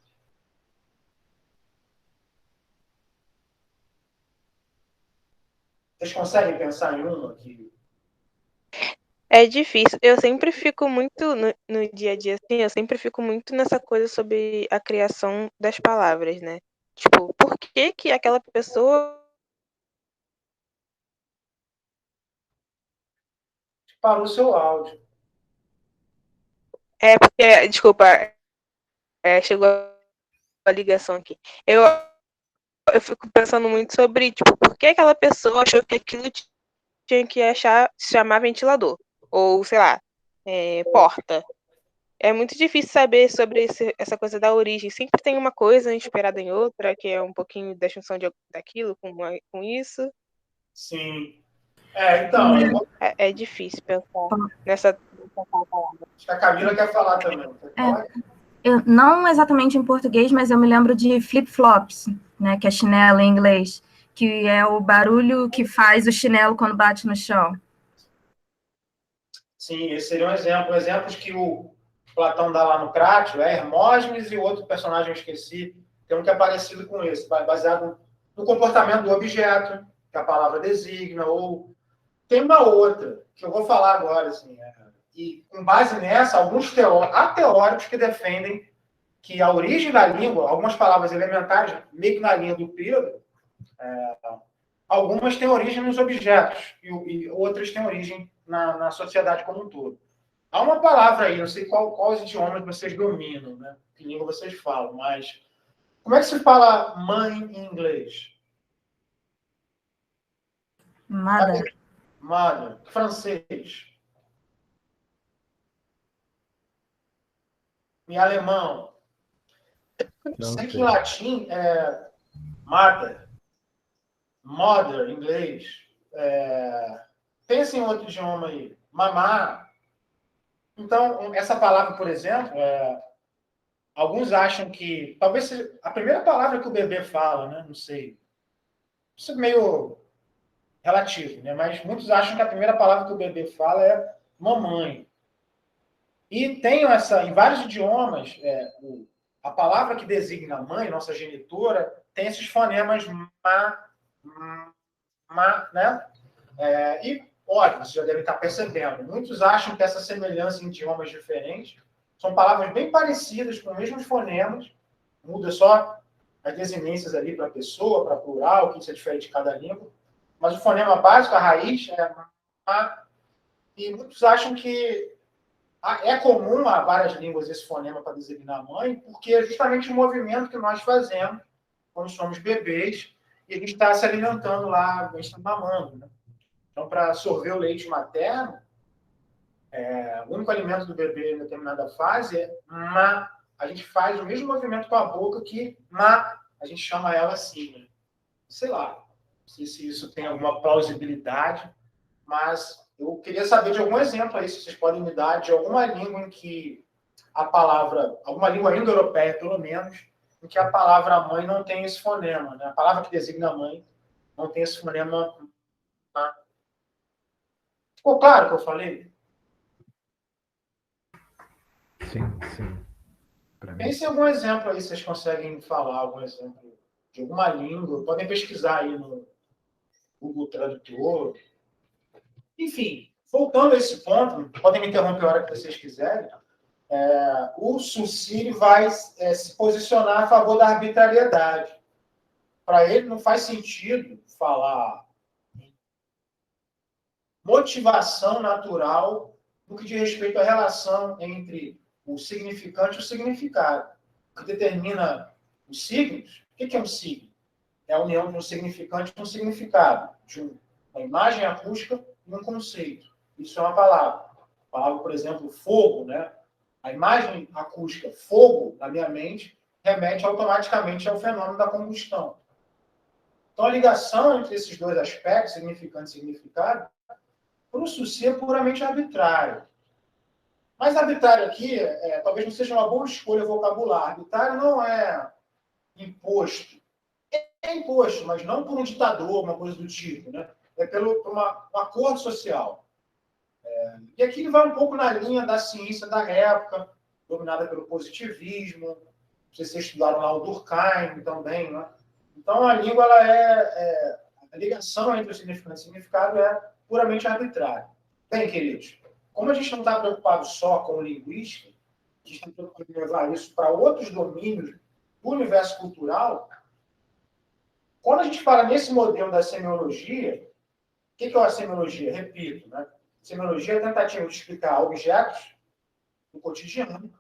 Vocês conseguem pensar em uma que... É difícil. Eu sempre fico muito no dia a dia, assim, eu sempre fico muito nessa coisa sobre a criação das palavras, né? Tipo, por que que aquela pessoa. Parou o seu áudio. É, porque, desculpa, chegou a ligação aqui. Eu fico pensando muito sobre, tipo, por que aquela pessoa achou que aquilo tinha que se chamar ventilador? Ou, sei lá, porta. É muito difícil saber sobre essa coisa da origem. Sempre tem uma coisa inspirada em outra, que é um pouquinho da junção daquilo com isso. Sim. Então, É difícil pensar nessa palavra. acho que a Camila quer falar também. Quer falar? Não exatamente em português, mas eu me lembro de flip-flops, né, que é chinelo em inglês, que é o barulho que faz o chinelo quando bate no chão. Sim, esse seria um exemplo. Exemplos que o Platão dá lá no Crátilo é Hermógenes e o outro personagem eu esqueci. Tem um que é parecido com esse, baseado no comportamento do objeto, que a palavra designa, ou tem uma outra, que eu vou falar agora, assim, e com base nessa, alguns teóricos que defendem que a origem da língua, algumas palavras elementares, meio que na linha do Pedro, algumas têm origem nos objetos e outras têm origem na sociedade como um todo. Há uma palavra aí, não sei quais idiomas vocês dominam, né? Que língua vocês falam, mas como é que se fala mãe em inglês? Mother. Mother. Francês. Em alemão. Sei que em latim é mother. Mother, em inglês. Pensa em outro idioma aí. Mamá. Então, essa palavra, por exemplo, alguns acham que talvez seja a primeira palavra que o bebê fala, né? Não sei. Isso é meio relativo, né? Mas muitos acham que a primeira palavra que o bebê fala é mamãe. E tem em vários idiomas, a palavra que designa a mãe, nossa genitora, tem esses fonemas né? E, óbvio, vocês já devem estar percebendo, muitos acham que essa semelhança em idiomas diferentes são palavras bem parecidas, com os mesmos fonemas, muda só as desinências ali para pessoa, para plural, que isso é diferente de cada língua, mas o fonema básico, a raiz, é ma, e muitos acham que é comum a várias línguas esse fonema para designar a mãe, porque é justamente o movimento que nós fazemos quando somos bebês e a gente está se alimentando lá, a gente está mamando, né? Então, para absorver o leite materno, o único alimento do bebê em determinada fase é ma. A gente faz o mesmo movimento com a boca que ma, a gente chama ela assim, né? Sei lá, não sei se isso tem alguma plausibilidade, mas eu queria saber de algum exemplo aí, se vocês podem me dar, de alguma língua em que a palavra, alguma língua indo-europeia, pelo menos, em que a palavra mãe não tem esse fonema, né? A palavra que designa a mãe não tem esse fonema. Tá? Ficou claro o que eu falei? Sim. Pense em algum exemplo aí, vocês conseguem falar algum exemplo de alguma língua. Podem pesquisar aí no Google Tradutor. Enfim, voltando a esse ponto, podem me interromper a hora que vocês quiserem. O Saussure vai se posicionar a favor da arbitrariedade. Para ele, não faz sentido falar em motivação natural no que diz respeito à relação entre o significante e o significado. O que determina os signos, o que é um signo? É a união de um significante com um significado, de uma imagem acústica e um conceito. Isso é uma palavra. A palavra, por exemplo, fogo, né? A imagem acústica fogo, na minha mente, remete automaticamente ao fenômeno da combustão. Então, a ligação entre esses dois aspectos, significante e significado, para o Saussure é puramente arbitrário. Mas arbitrário aqui, talvez não seja uma boa escolha vocabular. Arbitrário não é imposto. É imposto, mas não por um ditador, uma coisa do tipo, né? É por um acordo social. E aqui ele vai um pouco na linha da ciência da época, dominada pelo positivismo. Não sei se vocês estudaram lá o Durkheim também, né? Então, a língua ela A ligação entre o significante e o significado é puramente arbitrária. Bem, queridos, como a gente não está preocupado só com linguística, a gente está preocupado em levar isso para outros domínios do universo cultural. Quando a gente fala nesse modelo da semiologia, o que é a semiologia? Repito, né? Semiologia é a tentativa de explicar objetos do cotidiano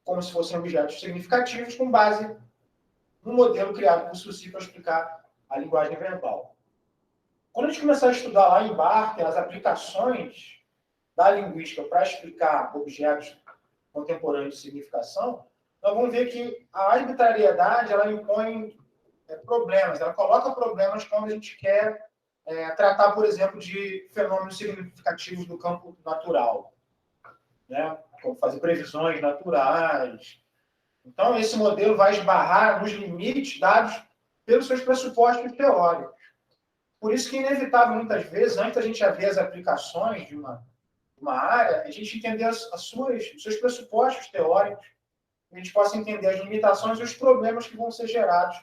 como se fossem objetos significativos com base no modelo criado por Saussure para explicar a linguagem verbal. Quando a gente começar a estudar lá em Barthes as aplicações da linguística para explicar objetos contemporâneos de significação, nós vamos ver que a arbitrariedade ela impõe problemas, ela coloca problemas quando a gente quer tratar, por exemplo, de fenômenos significativos do campo natural, né? Como fazer previsões naturais. Então, esse modelo vai esbarrar nos limites dados pelos seus pressupostos teóricos. Por isso que é inevitável, muitas vezes, antes da gente ver as aplicações de uma área, a gente entender os seus pressupostos teóricos, a gente possa entender as limitações e os problemas que vão ser gerados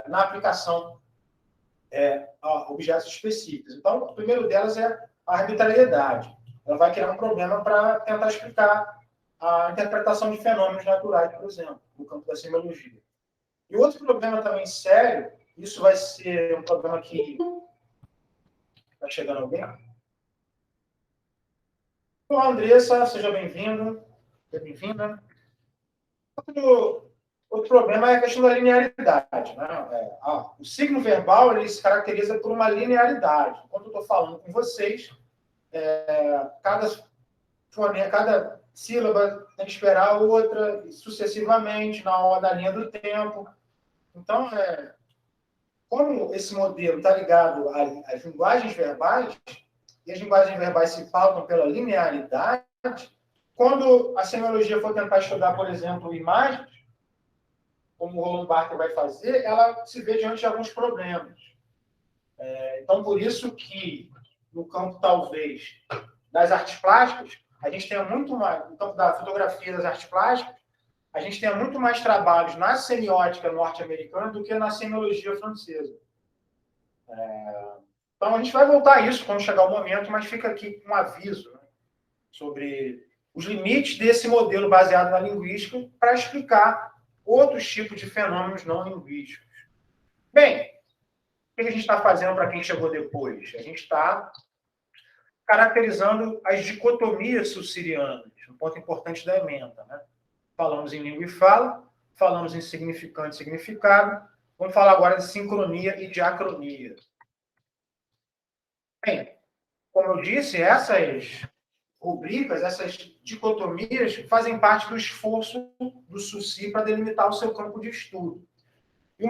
na aplicação a objetos específicos. Então, o primeiro delas é a arbitrariedade. Ela vai criar um problema para tentar explicar a interpretação de fenômenos naturais, por exemplo, no campo da semiologia. E outro problema também sério, isso vai ser um problema que... Está chegando alguém? Olá, Andressa, seja bem-vindo. Seja bem-vinda. Outro problema é a questão da linearidade. Né? O signo verbal ele se caracteriza por uma linearidade. Quando eu estou falando com vocês, cada sílaba tem que esperar a outra, sucessivamente, na ordem da linha do tempo. Então, como esse modelo está ligado às linguagens verbais, e as linguagens verbais se pautam pela linearidade, quando a semiologia for tentar estudar, por exemplo, imagens, como o Roland Barthes vai fazer, ela se vê diante de alguns problemas. Então, por isso que, no campo, talvez, das artes plásticas, a gente tem muito mais, no campo da fotografia das artes plásticas, a gente tem muito mais trabalhos na semiótica norte-americana do que na semiologia francesa. Então, a gente vai voltar a isso quando chegar o momento, mas fica aqui um aviso, né, sobre os limites desse modelo baseado na linguística para explicar outros tipos de fenômenos não linguísticos. Bem, o que a gente está fazendo para quem chegou depois? A gente está caracterizando as dicotomias saussurianas, um ponto importante da ementa. Né? Falamos em língua e fala, falamos em significante e significado, vamos falar agora de sincronia e diacronia. Bem, como eu disse, essas rubricas, essas dicotomias fazem parte do esforço do Saussure para delimitar o seu campo de estudo. E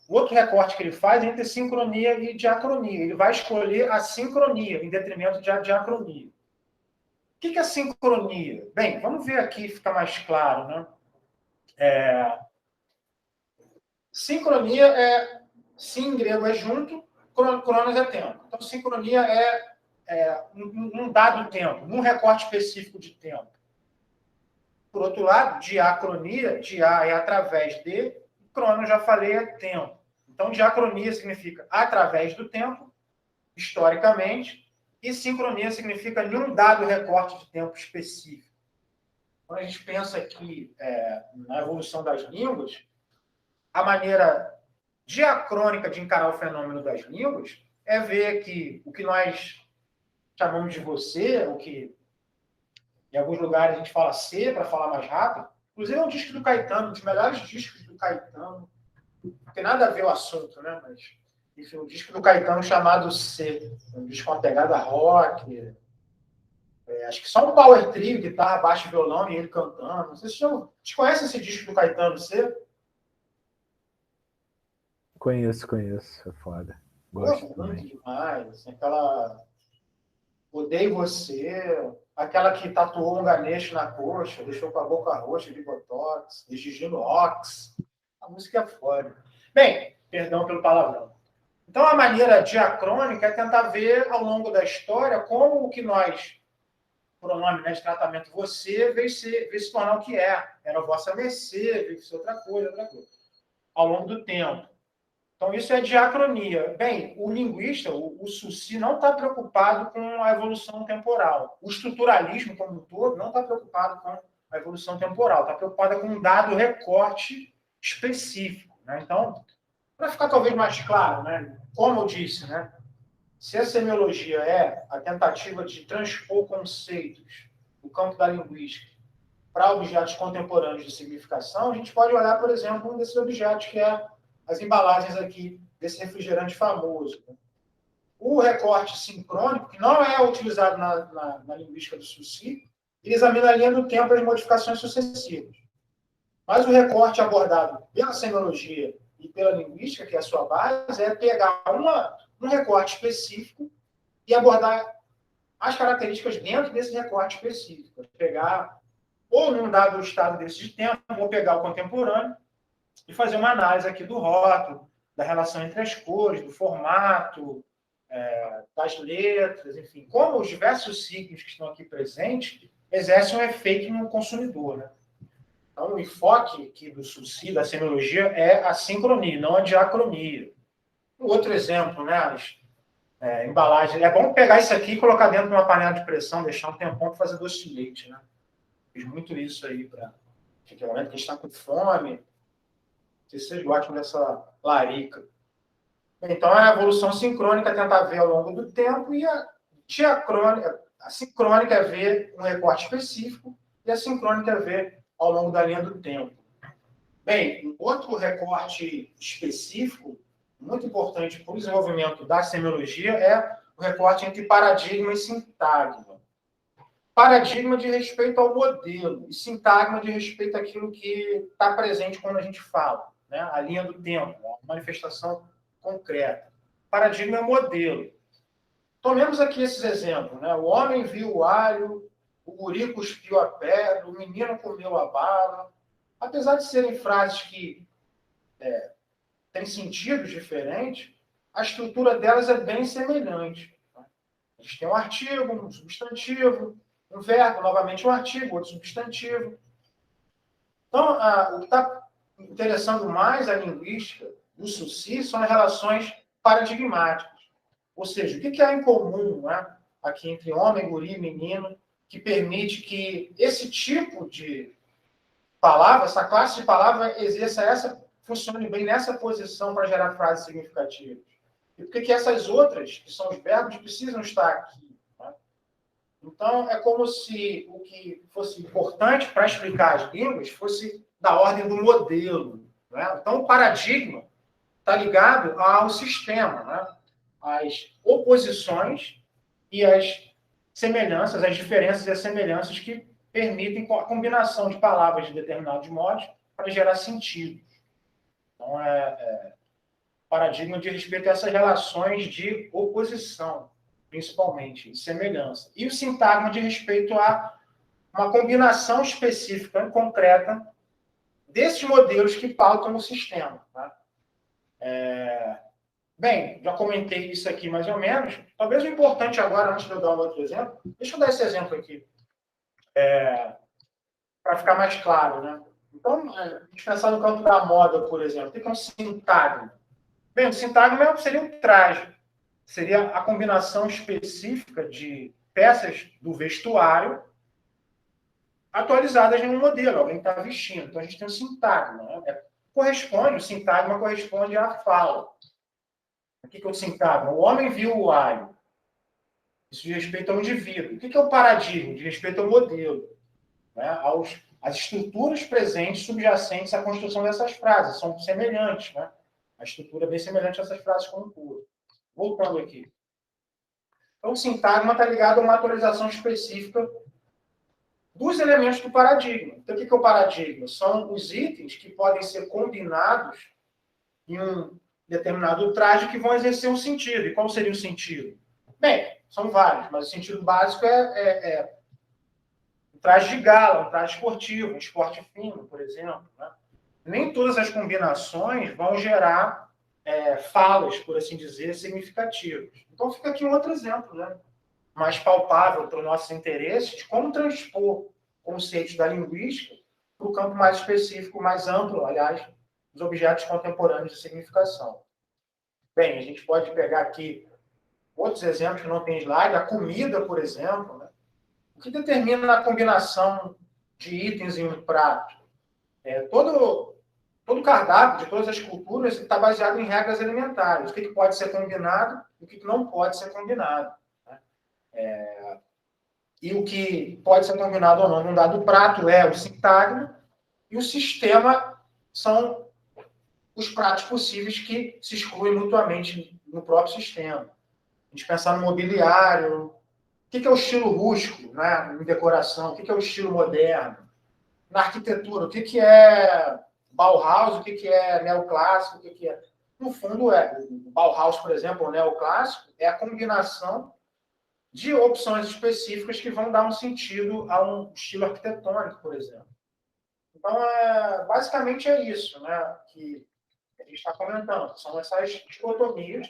outro recorte que ele faz é entre sincronia e diacronia. Ele vai escolher a sincronia em detrimento da diacronia. O que é a sincronia? Bem, vamos ver aqui, fica mais claro. Né? Sincronia sim em grego é junto, cronos é tempo. Então, sincronia um dado tempo, num recorte específico de tempo. Por outro lado, diacronia, dia é através de, cronos, já falei, é tempo. Então, diacronia significa através do tempo, historicamente, e sincronia significa em um dado recorte de tempo específico. Quando a gente pensa aqui na evolução das línguas, a maneira diacrônica de encarar o fenômeno das línguas é ver que o que nós chamamos de você, o que em alguns lugares a gente fala C para falar mais rápido, inclusive é um disco do Caetano, um dos melhores discos do Caetano. Não tem nada a ver o assunto, né? Mas, enfim, um disco do Caetano chamado C. Um disco com uma pegada rock. Acho que só um power trio, guitarra, baixo e violão, e ele cantando. Vocês conhecem esse disco do Caetano C? Conheço. É foda. Gosto muito demais. Assim, aquela... Odeio Você, aquela que tatuou um Ganesh na coxa, deixou com a boca roxa de botox, de Gigino Ox. A música é foda. Bem, perdão pelo palavrão. Então, a maneira diacrônica é tentar ver, ao longo da história, como o que nós, pronome, né, de tratamento você, veio se tornar o que é. Era vossa mercê, veio ser outra coisa. Ao longo do tempo. Então, isso é diacronia. Bem, o linguista, o Sucy, não está preocupado com a evolução temporal. O estruturalismo, como um todo, não está preocupado com a evolução temporal. Está preocupado com um dado recorte específico. Né? Então, para ficar talvez mais claro, né? Como eu disse, né? Se a semiologia é a tentativa de transpor conceitos do campo da linguística para objetos contemporâneos de significação, a gente pode olhar, por exemplo, um desses objetos, que é as embalagens aqui desse refrigerante famoso. O recorte sincrônico, que não é utilizado na linguística do Sucy, ele examina a linha do tempo e as modificações sucessivas. Mas o recorte abordado pela semiologia e pela linguística, que é a sua base, é pegar um recorte específico e abordar as características dentro desse recorte específico. Pegar, ou num dado estado desse de tempo, ou pegar o contemporâneo e fazer uma análise aqui do rótulo, da relação entre as cores, do formato, das letras, enfim, como os diversos signos que estão aqui presentes exercem um efeito no consumidor, né? Então, o enfoque aqui do Sucy, da semiologia, é a sincronia, não a diacronia. Um outro exemplo, né? Embalagem. É bom pegar isso aqui e colocar dentro de uma panela de pressão, deixar um tempão para fazer doce de leite, né? Fiz muito isso aí para que é o momento que a gente está com fome. Não sei se vocês gostam dessa larica. Então, a evolução sincrônica tenta ver ao longo do tempo e a sincrônica é ver um recorte específico e a sincrônica é ver ao longo da linha do tempo. Bem, um outro recorte específico, muito importante para o desenvolvimento da semiologia, é o recorte entre paradigma e sintagma. Paradigma de respeito ao modelo e sintagma de respeito àquilo que está presente quando a gente fala, né? A linha do tempo, a manifestação concreta. Paradigma é modelo. Tomemos aqui esses exemplos, né? O homem viu o alho, o guri cuspiu a pedra, o menino comeu a bala. Apesar de serem frases que têm sentidos diferentes, a estrutura delas é bem semelhante. A gente tem um artigo, um substantivo, um verbo, novamente um artigo, outro substantivo. Então, o que está interessando mais a linguística do Sucy são as relações paradigmáticas. Ou seja, o que há em comum, né, aqui entre homem, guri e menino, que permite que esse tipo de palavra, essa classe de palavra, funcione bem nessa posição para gerar frases significativas. E por que essas outras, que são os verbos, precisam estar aqui? Né? Então, é como se o que fosse importante para explicar as línguas fosse da ordem do modelo. Né? Então, o paradigma está ligado ao sistema, né? As oposições e as semelhanças, as diferenças e as semelhanças que permitem a combinação de palavras de determinados modos para gerar sentido. Então, paradigma de respeito a essas relações de oposição, principalmente, de semelhança. E o sintagma de respeito a uma combinação específica e concreta desses modelos que pautam o sistema. Tá? Bem, já comentei isso aqui mais ou menos. Talvez o importante agora, antes de eu dar um outro exemplo, deixa eu dar esse exemplo aqui, para ficar mais claro, né? Então, a gente pensar no campo da moda, por exemplo, o que é um sintagma? Bem, o sintagma seria um traje, seria a combinação específica de peças do vestuário atualizadas em um modelo, alguém está vestindo. Então, a gente tem um sintagma. Né? O sintagma corresponde à fala. O que é o sintagma? O homem viu o alho. Isso diz respeito ao indivíduo. O que é o paradigma? Diz respeito ao modelo. Né? Às estruturas presentes, subjacentes à construção dessas frases. São semelhantes. Né? A estrutura é bem semelhante a essas frases como um todo. Voltando aqui. Então, o sintagma está ligado a uma atualização específica dos elementos do paradigma. Então, o que é o paradigma? São os itens que podem ser combinados em um determinado traje que vão exercer um sentido. E qual seria o sentido? Bem, são vários, mas o sentido básico é um traje de gala, um traje esportivo, um esporte fino, por exemplo. Né? Nem todas as combinações vão gerar falas, por assim dizer, significativas. Então, fica aqui um outro exemplo, né? Mais palpável para os nossos interesses, de como transpor conceitos da linguística para o campo mais específico, mais amplo, aliás, dos objetos contemporâneos de significação. Bem, a gente pode pegar aqui outros exemplos que não tem slide, a comida, por exemplo, né? O que determina a combinação de itens em um prato? Todo cardápio de todas as culturas está baseado em regras alimentares. O que pode ser combinado e o que não pode ser combinado. Né? E o que pode ser combinado ou não num dado prato é o sintagma, e o sistema são os pratos possíveis que se excluem mutuamente no próprio sistema. A gente pensar no mobiliário, o que é o estilo rústico, né, em decoração, o que é o estilo moderno, na arquitetura, o que é Bauhaus, o que é neoclássico, o que é... No fundo, o Bauhaus, por exemplo, o neoclássico, é a combinação de opções específicas que vão dar um sentido a um estilo arquitetônico, por exemplo. Então, basicamente é isso, né, que a gente está comentando. São essas dicotomias,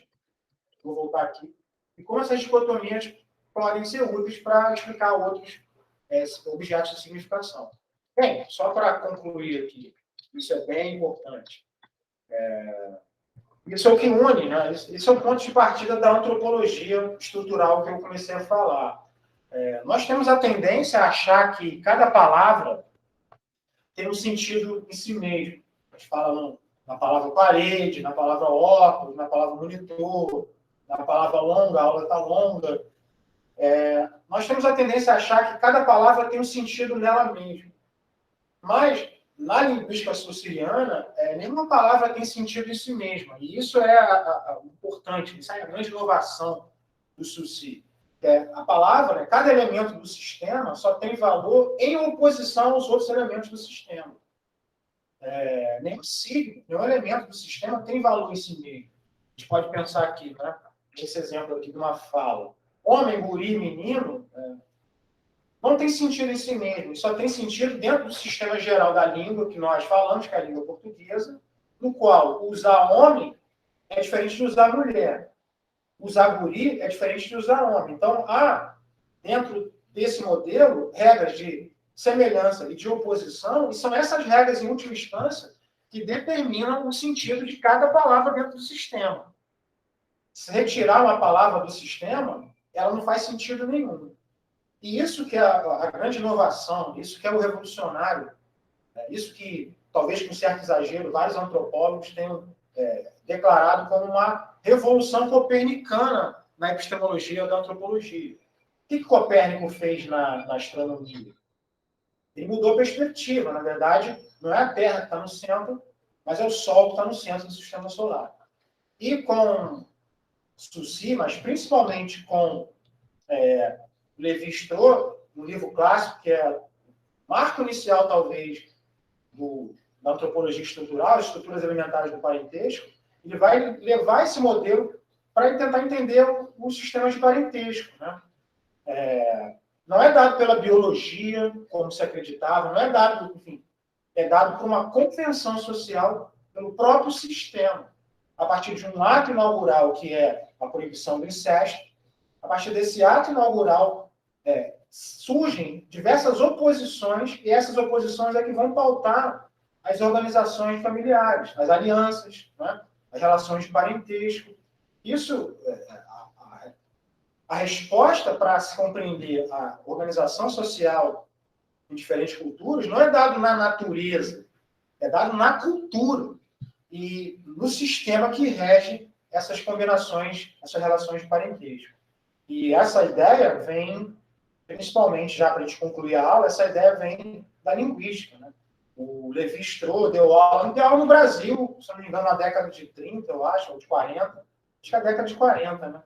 vou voltar aqui, e como essas dicotomias podem ser úteis para explicar outros objetos de significação. Bem, só para concluir aqui, isso é bem importante. Isso é o que une, né? Esse é o ponto de partida da antropologia estrutural que eu comecei a falar. Nós temos a tendência a achar que cada palavra tem um sentido em si mesmo. A gente fala na palavra parede, na palavra óculos, na palavra monitor, na palavra longa, a aula está longa. Nós temos a tendência a achar que cada palavra tem um sentido nela mesma. Mas, na linguística saussuriana, nenhuma palavra tem sentido em si mesma. E isso é importante, isso é a grande inovação do Saussure. A palavra, cada elemento do sistema só tem valor em oposição aos outros elementos do sistema. Nenhum signo, nenhum elemento do sistema tem valor em si mesmo. A gente pode pensar aqui, né? Esse exemplo aqui de uma fala. Homem, guri, menino, não tem sentido em si mesmo, só tem sentido dentro do sistema geral da língua que nós falamos, que é a língua portuguesa, no qual usar homem é diferente de usar mulher. Usar guri é diferente de usar homem. Então, há, dentro desse modelo, regras de semelhança e de oposição, e são essas regras, em última instância, que determinam o sentido de cada palavra dentro do sistema. Se retirar uma palavra do sistema, ela não faz sentido nenhum. E isso que é a grande inovação, isso que é o revolucionário, isso que, talvez com certo exagero, vários antropólogos tenham declarado como uma revolução copernicana na epistemologia da antropologia. O que Copérnico fez na astronomia? Ele mudou a perspectiva. Na verdade, não é a Terra que está no centro, mas é o Sol que está no centro do sistema solar. E com Saussure, mas principalmente com Lévi-Strauss, um livro clássico que é marco inicial, talvez, da antropologia estrutural, estruturas elementares do parentesco, ele vai levar esse modelo para tentar entender o sistema de parentesco. Né? Não é dado pela biologia, como se acreditava, não é dado, enfim, é dado por uma convenção social pelo próprio sistema, a partir de um ato inaugural, que é a proibição do incesto. A partir desse ato inaugural, surgem diversas oposições, e essas oposições é que vão pautar as organizações familiares, as alianças, né? As relações de parentesco. Isso, a resposta para se compreender a organização social em diferentes culturas não é dado na natureza, é dado na cultura e no sistema que rege essas combinações, essas relações de parentesco. E essa ideia vem, principalmente, já para a gente concluir a aula, essa ideia vem da linguística. Né? O Lévi-Strauss deu aula no Brasil, se não me engano, na década de 30, eu acho, ou de 40. Acho que é a década de 40, né?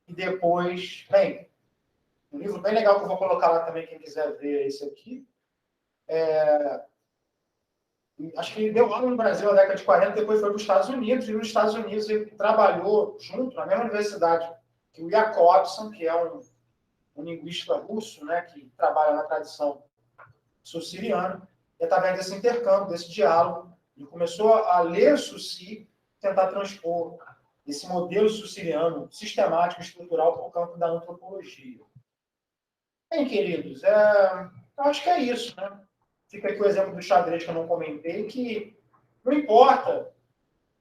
E depois, bem, um livro bem legal que eu vou colocar lá também, quem quiser ver, é esse aqui. Acho que ele deu aula no Brasil na década de 40, depois foi para os Estados Unidos, e nos Estados Unidos ele trabalhou junto, na mesma universidade, que o Jacobson, que é um linguista russo, né, que trabalha na tradição saussuriana, e através desse intercâmbio, desse diálogo, ele começou a ler Saussure, tentar transpor esse modelo saussuriano sistemático e estrutural para o campo da antropologia. Bem, queridos, eu acho que é isso, né? Fica aqui o exemplo do xadrez que eu não comentei, que não importa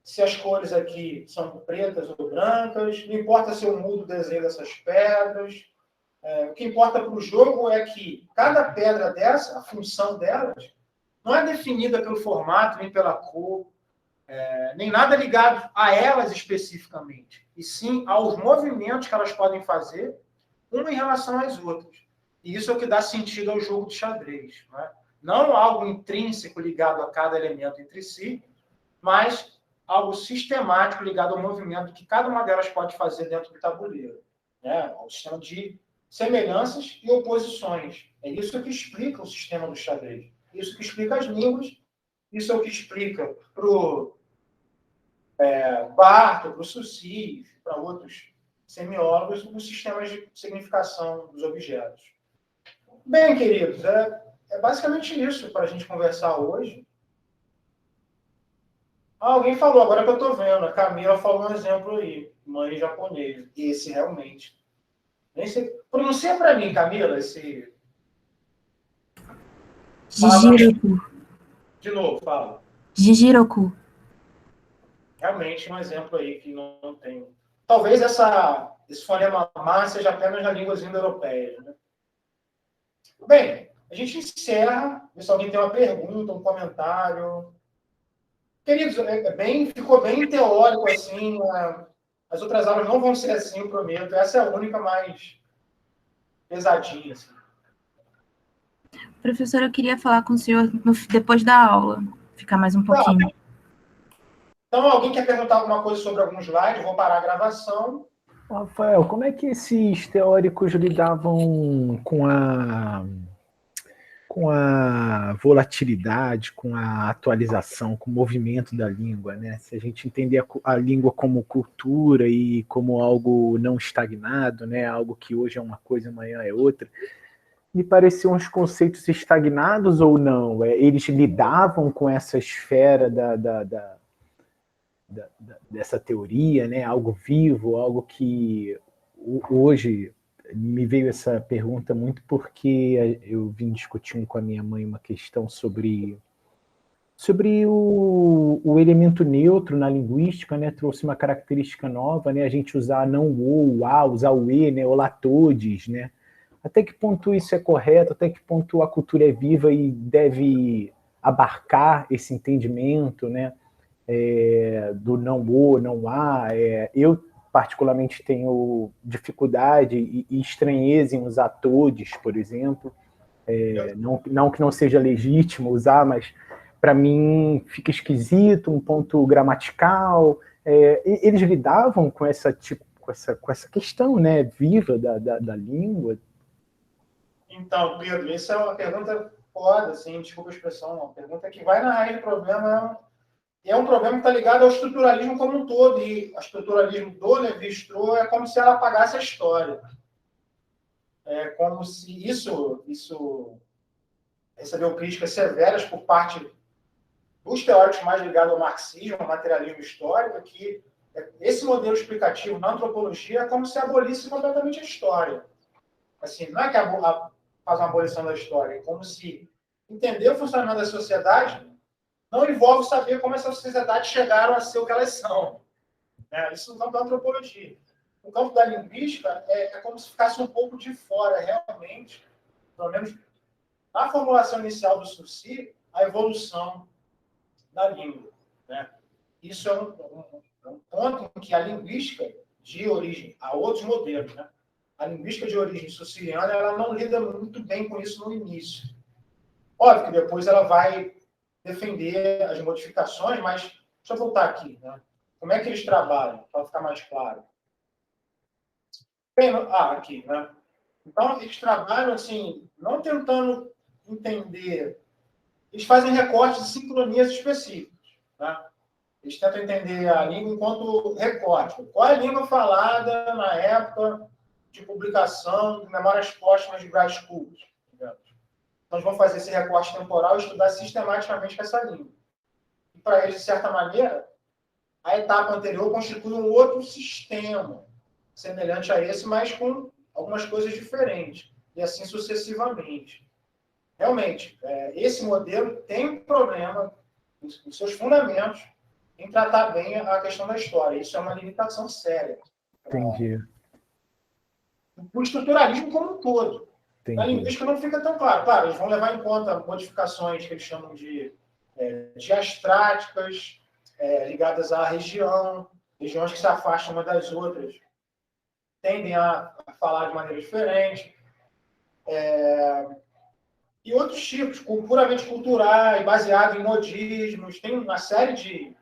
se as cores aqui são pretas ou brancas, não importa se eu mudo o desenho dessas pedras. O que importa para o jogo é que cada pedra dessa, a função delas, não é definida pelo formato, nem pela cor, nem nada ligado a elas especificamente, e sim aos movimentos que elas podem fazer, uma em relação às outras. E isso é o que dá sentido ao jogo de xadrez. Não algo intrínseco ligado a cada elemento entre si, mas algo sistemático ligado ao movimento que cada uma delas pode fazer dentro do tabuleiro. Ao sistema de semelhanças e oposições. É isso que explica o sistema do xadrez. Isso que explica as línguas, isso é o que explica para o Barthes, para o Saussure, para outros semiólogos, os sistemas de significação dos objetos. Bem, queridos, é basicamente isso para a gente conversar hoje. Alguém falou, agora que eu estou vendo, a Camila falou um exemplo aí, mãe japonês. Esse realmente. Nem sei. Pronuncia para mim, Camila, esse. Jijiroku. De novo, fala. Jijiroku. Realmente um exemplo aí que não tem. Talvez esse fonema má seja apenas na língua indo-europeia. Né? Bem, a gente encerra. Vê se alguém tem uma pergunta, um comentário. Queridos, ficou bem teórico assim. As outras aulas não vão ser assim, eu prometo. Essa é a única mais pesadinha. Assim. Professor, eu queria falar com o senhor depois da aula. Ficar mais um pouquinho. Então, alguém quer perguntar alguma coisa sobre algum slide? Vou parar a gravação. Rafael, como é que esses teóricos lidavam com a volatilidade, com a atualização, com o movimento da língua, né? Se a gente entender a língua como cultura e como algo não estagnado, né? Algo que hoje é uma coisa, amanhã é outra, me pareciam uns conceitos estagnados ou não? Eles lidavam com essa esfera dessa teoria, né? Algo vivo, algo que hoje me veio essa pergunta muito porque eu vim discutindo com a minha mãe uma questão sobre o elemento neutro na linguística, né? Trouxe uma característica nova, né? A gente usar não o a, usar o e, né? Olá todes, né? Até que ponto isso é correto? Até que ponto a cultura é viva e deve abarcar esse entendimento, né? Do não o, não há. Eu particularmente tenho dificuldade e estranheza em usar todes, por exemplo. Não que não seja legítimo usar, mas para mim fica esquisito, um ponto gramatical. Eles lidavam com essa questão, né, viva da língua. Então, Pedro, essa é uma pergunta foda, assim, desculpa a expressão, uma pergunta que vai na raiz do problema. É um problema que está ligado ao estruturalismo como um todo, e o estruturalismo do Lévi-Strauss é como se ela apagasse a história. É como se isso recebeu críticas severas por parte dos teóricos mais ligados ao marxismo, ao materialismo histórico, que esse modelo explicativo na antropologia é como se abolisse completamente a história. Assim, não é que faz uma abolição da história, é como se entender o funcionamento da sociedade não envolve saber como essas sociedades chegaram a ser o que elas são. Isso no campo da antropologia. No campo da linguística, é como se ficasse um pouco de fora, realmente, pelo menos na formulação inicial do Saussure, a evolução da língua. Né? Isso é um ponto em que a linguística de origem, há outros modelos, né? A linguística de origem saussuriana, ela não lida muito bem com isso no início. Óbvio que depois ela vai defender as modificações, mas deixa eu voltar aqui. Né? Como é que eles trabalham, para ficar mais claro? Aqui. Né? Então, eles trabalham assim, não tentando entender. Eles fazem recortes de sincronias específicas. Né? Eles tentam entender a língua enquanto recorte. Qual é a língua falada na época de publicação de Memórias Póstumas de Brás Cubas? Nós vamos fazer esse recorte temporal e estudar sistematicamente essa língua. E, para eles, de certa maneira, a etapa anterior constitui um outro sistema, semelhante a esse, mas com algumas coisas diferentes. E assim sucessivamente. Realmente, esse modelo tem um problema nos seus fundamentos, em tratar bem a questão da história. Isso é uma limitação séria. Entendi. O estruturalismo como um todo. Na Entendi. linguística não fica tão claro. Claro, eles vão levar em conta modificações que eles chamam de diastráticas, ligadas à região, regiões que se afastam umas das outras, tendem a falar de maneira diferente. E outros tipos, puramente culturais, baseados em modismos. Tem uma série de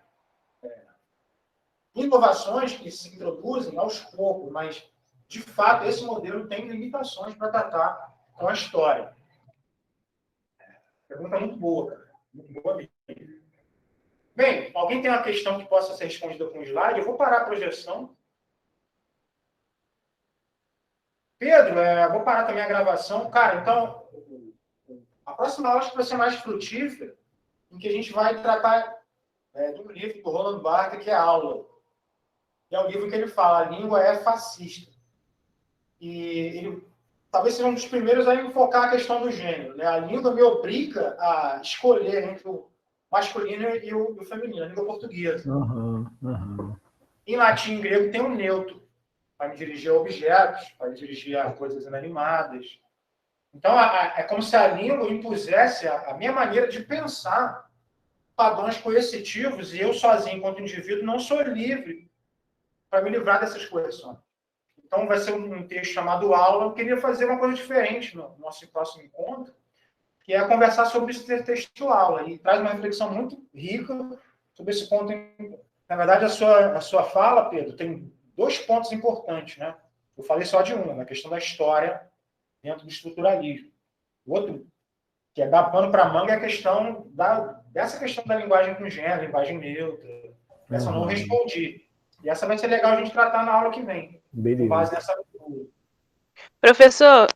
inovações que se introduzem aos poucos, mas, de fato, esse modelo tem limitações para tratar com a história. Pergunta muito boa, cara. Muito boa mesmo. Bem, alguém tem uma questão que possa ser respondida com um slide? Eu vou parar a projeção. Pedro, vou parar também a gravação. Cara, então, a próxima aula acho que vai ser mais frutífera, em que a gente vai tratar do livro do Roland Barthes, que é Aula. Que é o livro que ele fala, a língua é fascista. E ele talvez seja um dos primeiros a enfocar a questão do gênero. Né? A língua me obriga a escolher entre o masculino e o feminino, a língua portuguesa. Em latim e grego tem um neutro, para me dirigir a objetos, para me dirigir a coisas inanimadas. Então, é como se a língua impusesse a minha maneira de pensar padrões coercitivos e eu sozinho, enquanto indivíduo, não sou livre para me livrar dessas coerções. Então, vai ser um texto chamado Aula. Eu queria fazer uma coisa diferente no nosso próximo encontro, que é conversar sobre esse texto Aula. E traz uma reflexão muito rica sobre esse ponto. Na verdade, a sua fala, Pedro, tem 2 pontos importantes. Né? Eu falei só de um, na questão da história dentro do estruturalismo. O outro, que é dar pano para manga, é a questão dessa questão da linguagem com gênero, linguagem neutra. Essa eu não respondi. E essa vai ser legal a gente tratar na aula que vem. Beleza. Com base nessa cultura. Professor,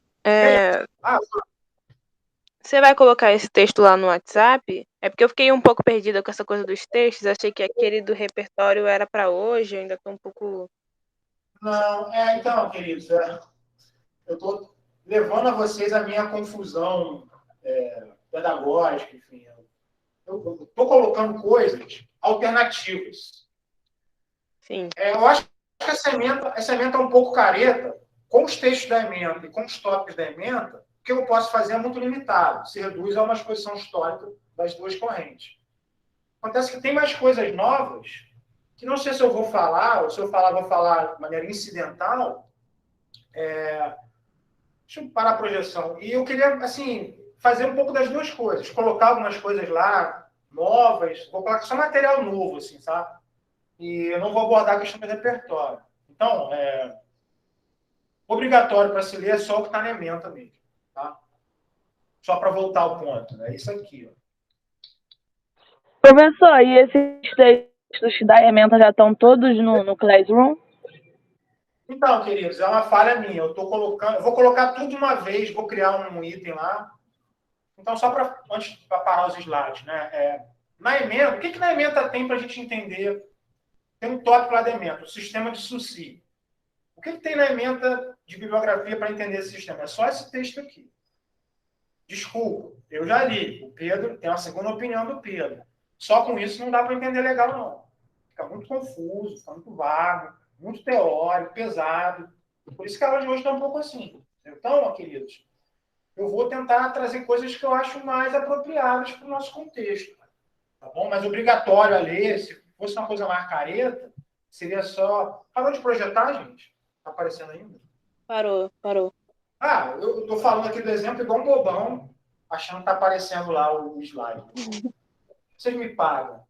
você vai colocar esse texto lá no WhatsApp? É porque eu fiquei um pouco perdida com essa coisa dos textos. Achei que aquele do repertório era para hoje. Eu ainda estou um pouco... Não, então, queridos, eu estou levando a vocês a minha confusão pedagógica, enfim. Eu estou colocando coisas alternativas. Sim. Eu acho que essa ementa é um pouco careta. Com os textos da ementa e com os tópicos da ementa, o que eu posso fazer é muito limitado. Se reduz a uma exposição histórica das 2 correntes. Acontece que tem mais coisas novas, que não sei se eu vou falar, ou se eu falar, vou falar de maneira incidental. Deixa eu parar a projeção. E eu queria, assim, fazer um pouco das 2 coisas. Colocar algumas coisas lá, novas. Vou colocar só material novo, assim, sabe? E eu não vou abordar a questão do repertório. Então, obrigatório para se ler é só o que está na ementa mesmo. Tá? Só para voltar ao ponto. É isso aqui. Ó. Professor, e esses textos da ementa já estão todos no Classroom? Então, queridos, é uma falha minha. Eu vou colocar tudo de uma vez, vou criar um item lá. Então, só antes de parar os slides, né? Na ementa, o que na ementa tem para a gente entender? Tem um tópico lá da ementa, o sistema de Saussure. O que tem na ementa de bibliografia para entender esse sistema? É só esse texto aqui. Desculpa, eu já li. O Pedro tem uma segunda opinião do Pedro. Só com isso não dá para entender legal, não. Fica muito confuso, fica muito vago, muito teórico, pesado. Por isso que a aula de hoje está um pouco assim. Então, queridos, eu vou tentar trazer coisas que eu acho mais apropriadas para o nosso contexto. Tá bom? Mas obrigatório a ler, se fosse uma coisa mais careta, seria só... Parou de projetar, gente? Está aparecendo ainda? Parou. Eu estou falando aqui do exemplo igual um bobão, achando que está aparecendo lá o slide. Vocês me pagam.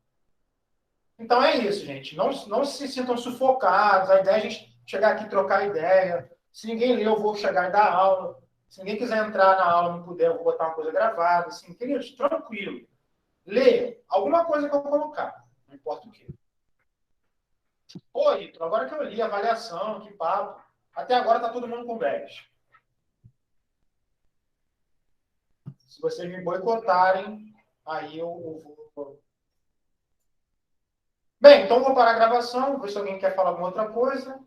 Então é isso, gente. Não se sintam sufocados. A ideia é a gente chegar aqui e trocar ideia. Se ninguém ler, eu vou chegar e dar aula. Se ninguém quiser entrar na aula, não puder, eu vou botar uma coisa gravada. Assim, queridos, tranquilo. Leia alguma coisa que eu vou colocar. Não importa o quê. Pô, Ítalo, agora que eu li a avaliação, que papo. Até agora está todo mundo com 10. Se vocês me boicotarem, aí eu vou... Bem, então vou parar a gravação, ver se alguém quer falar alguma outra coisa.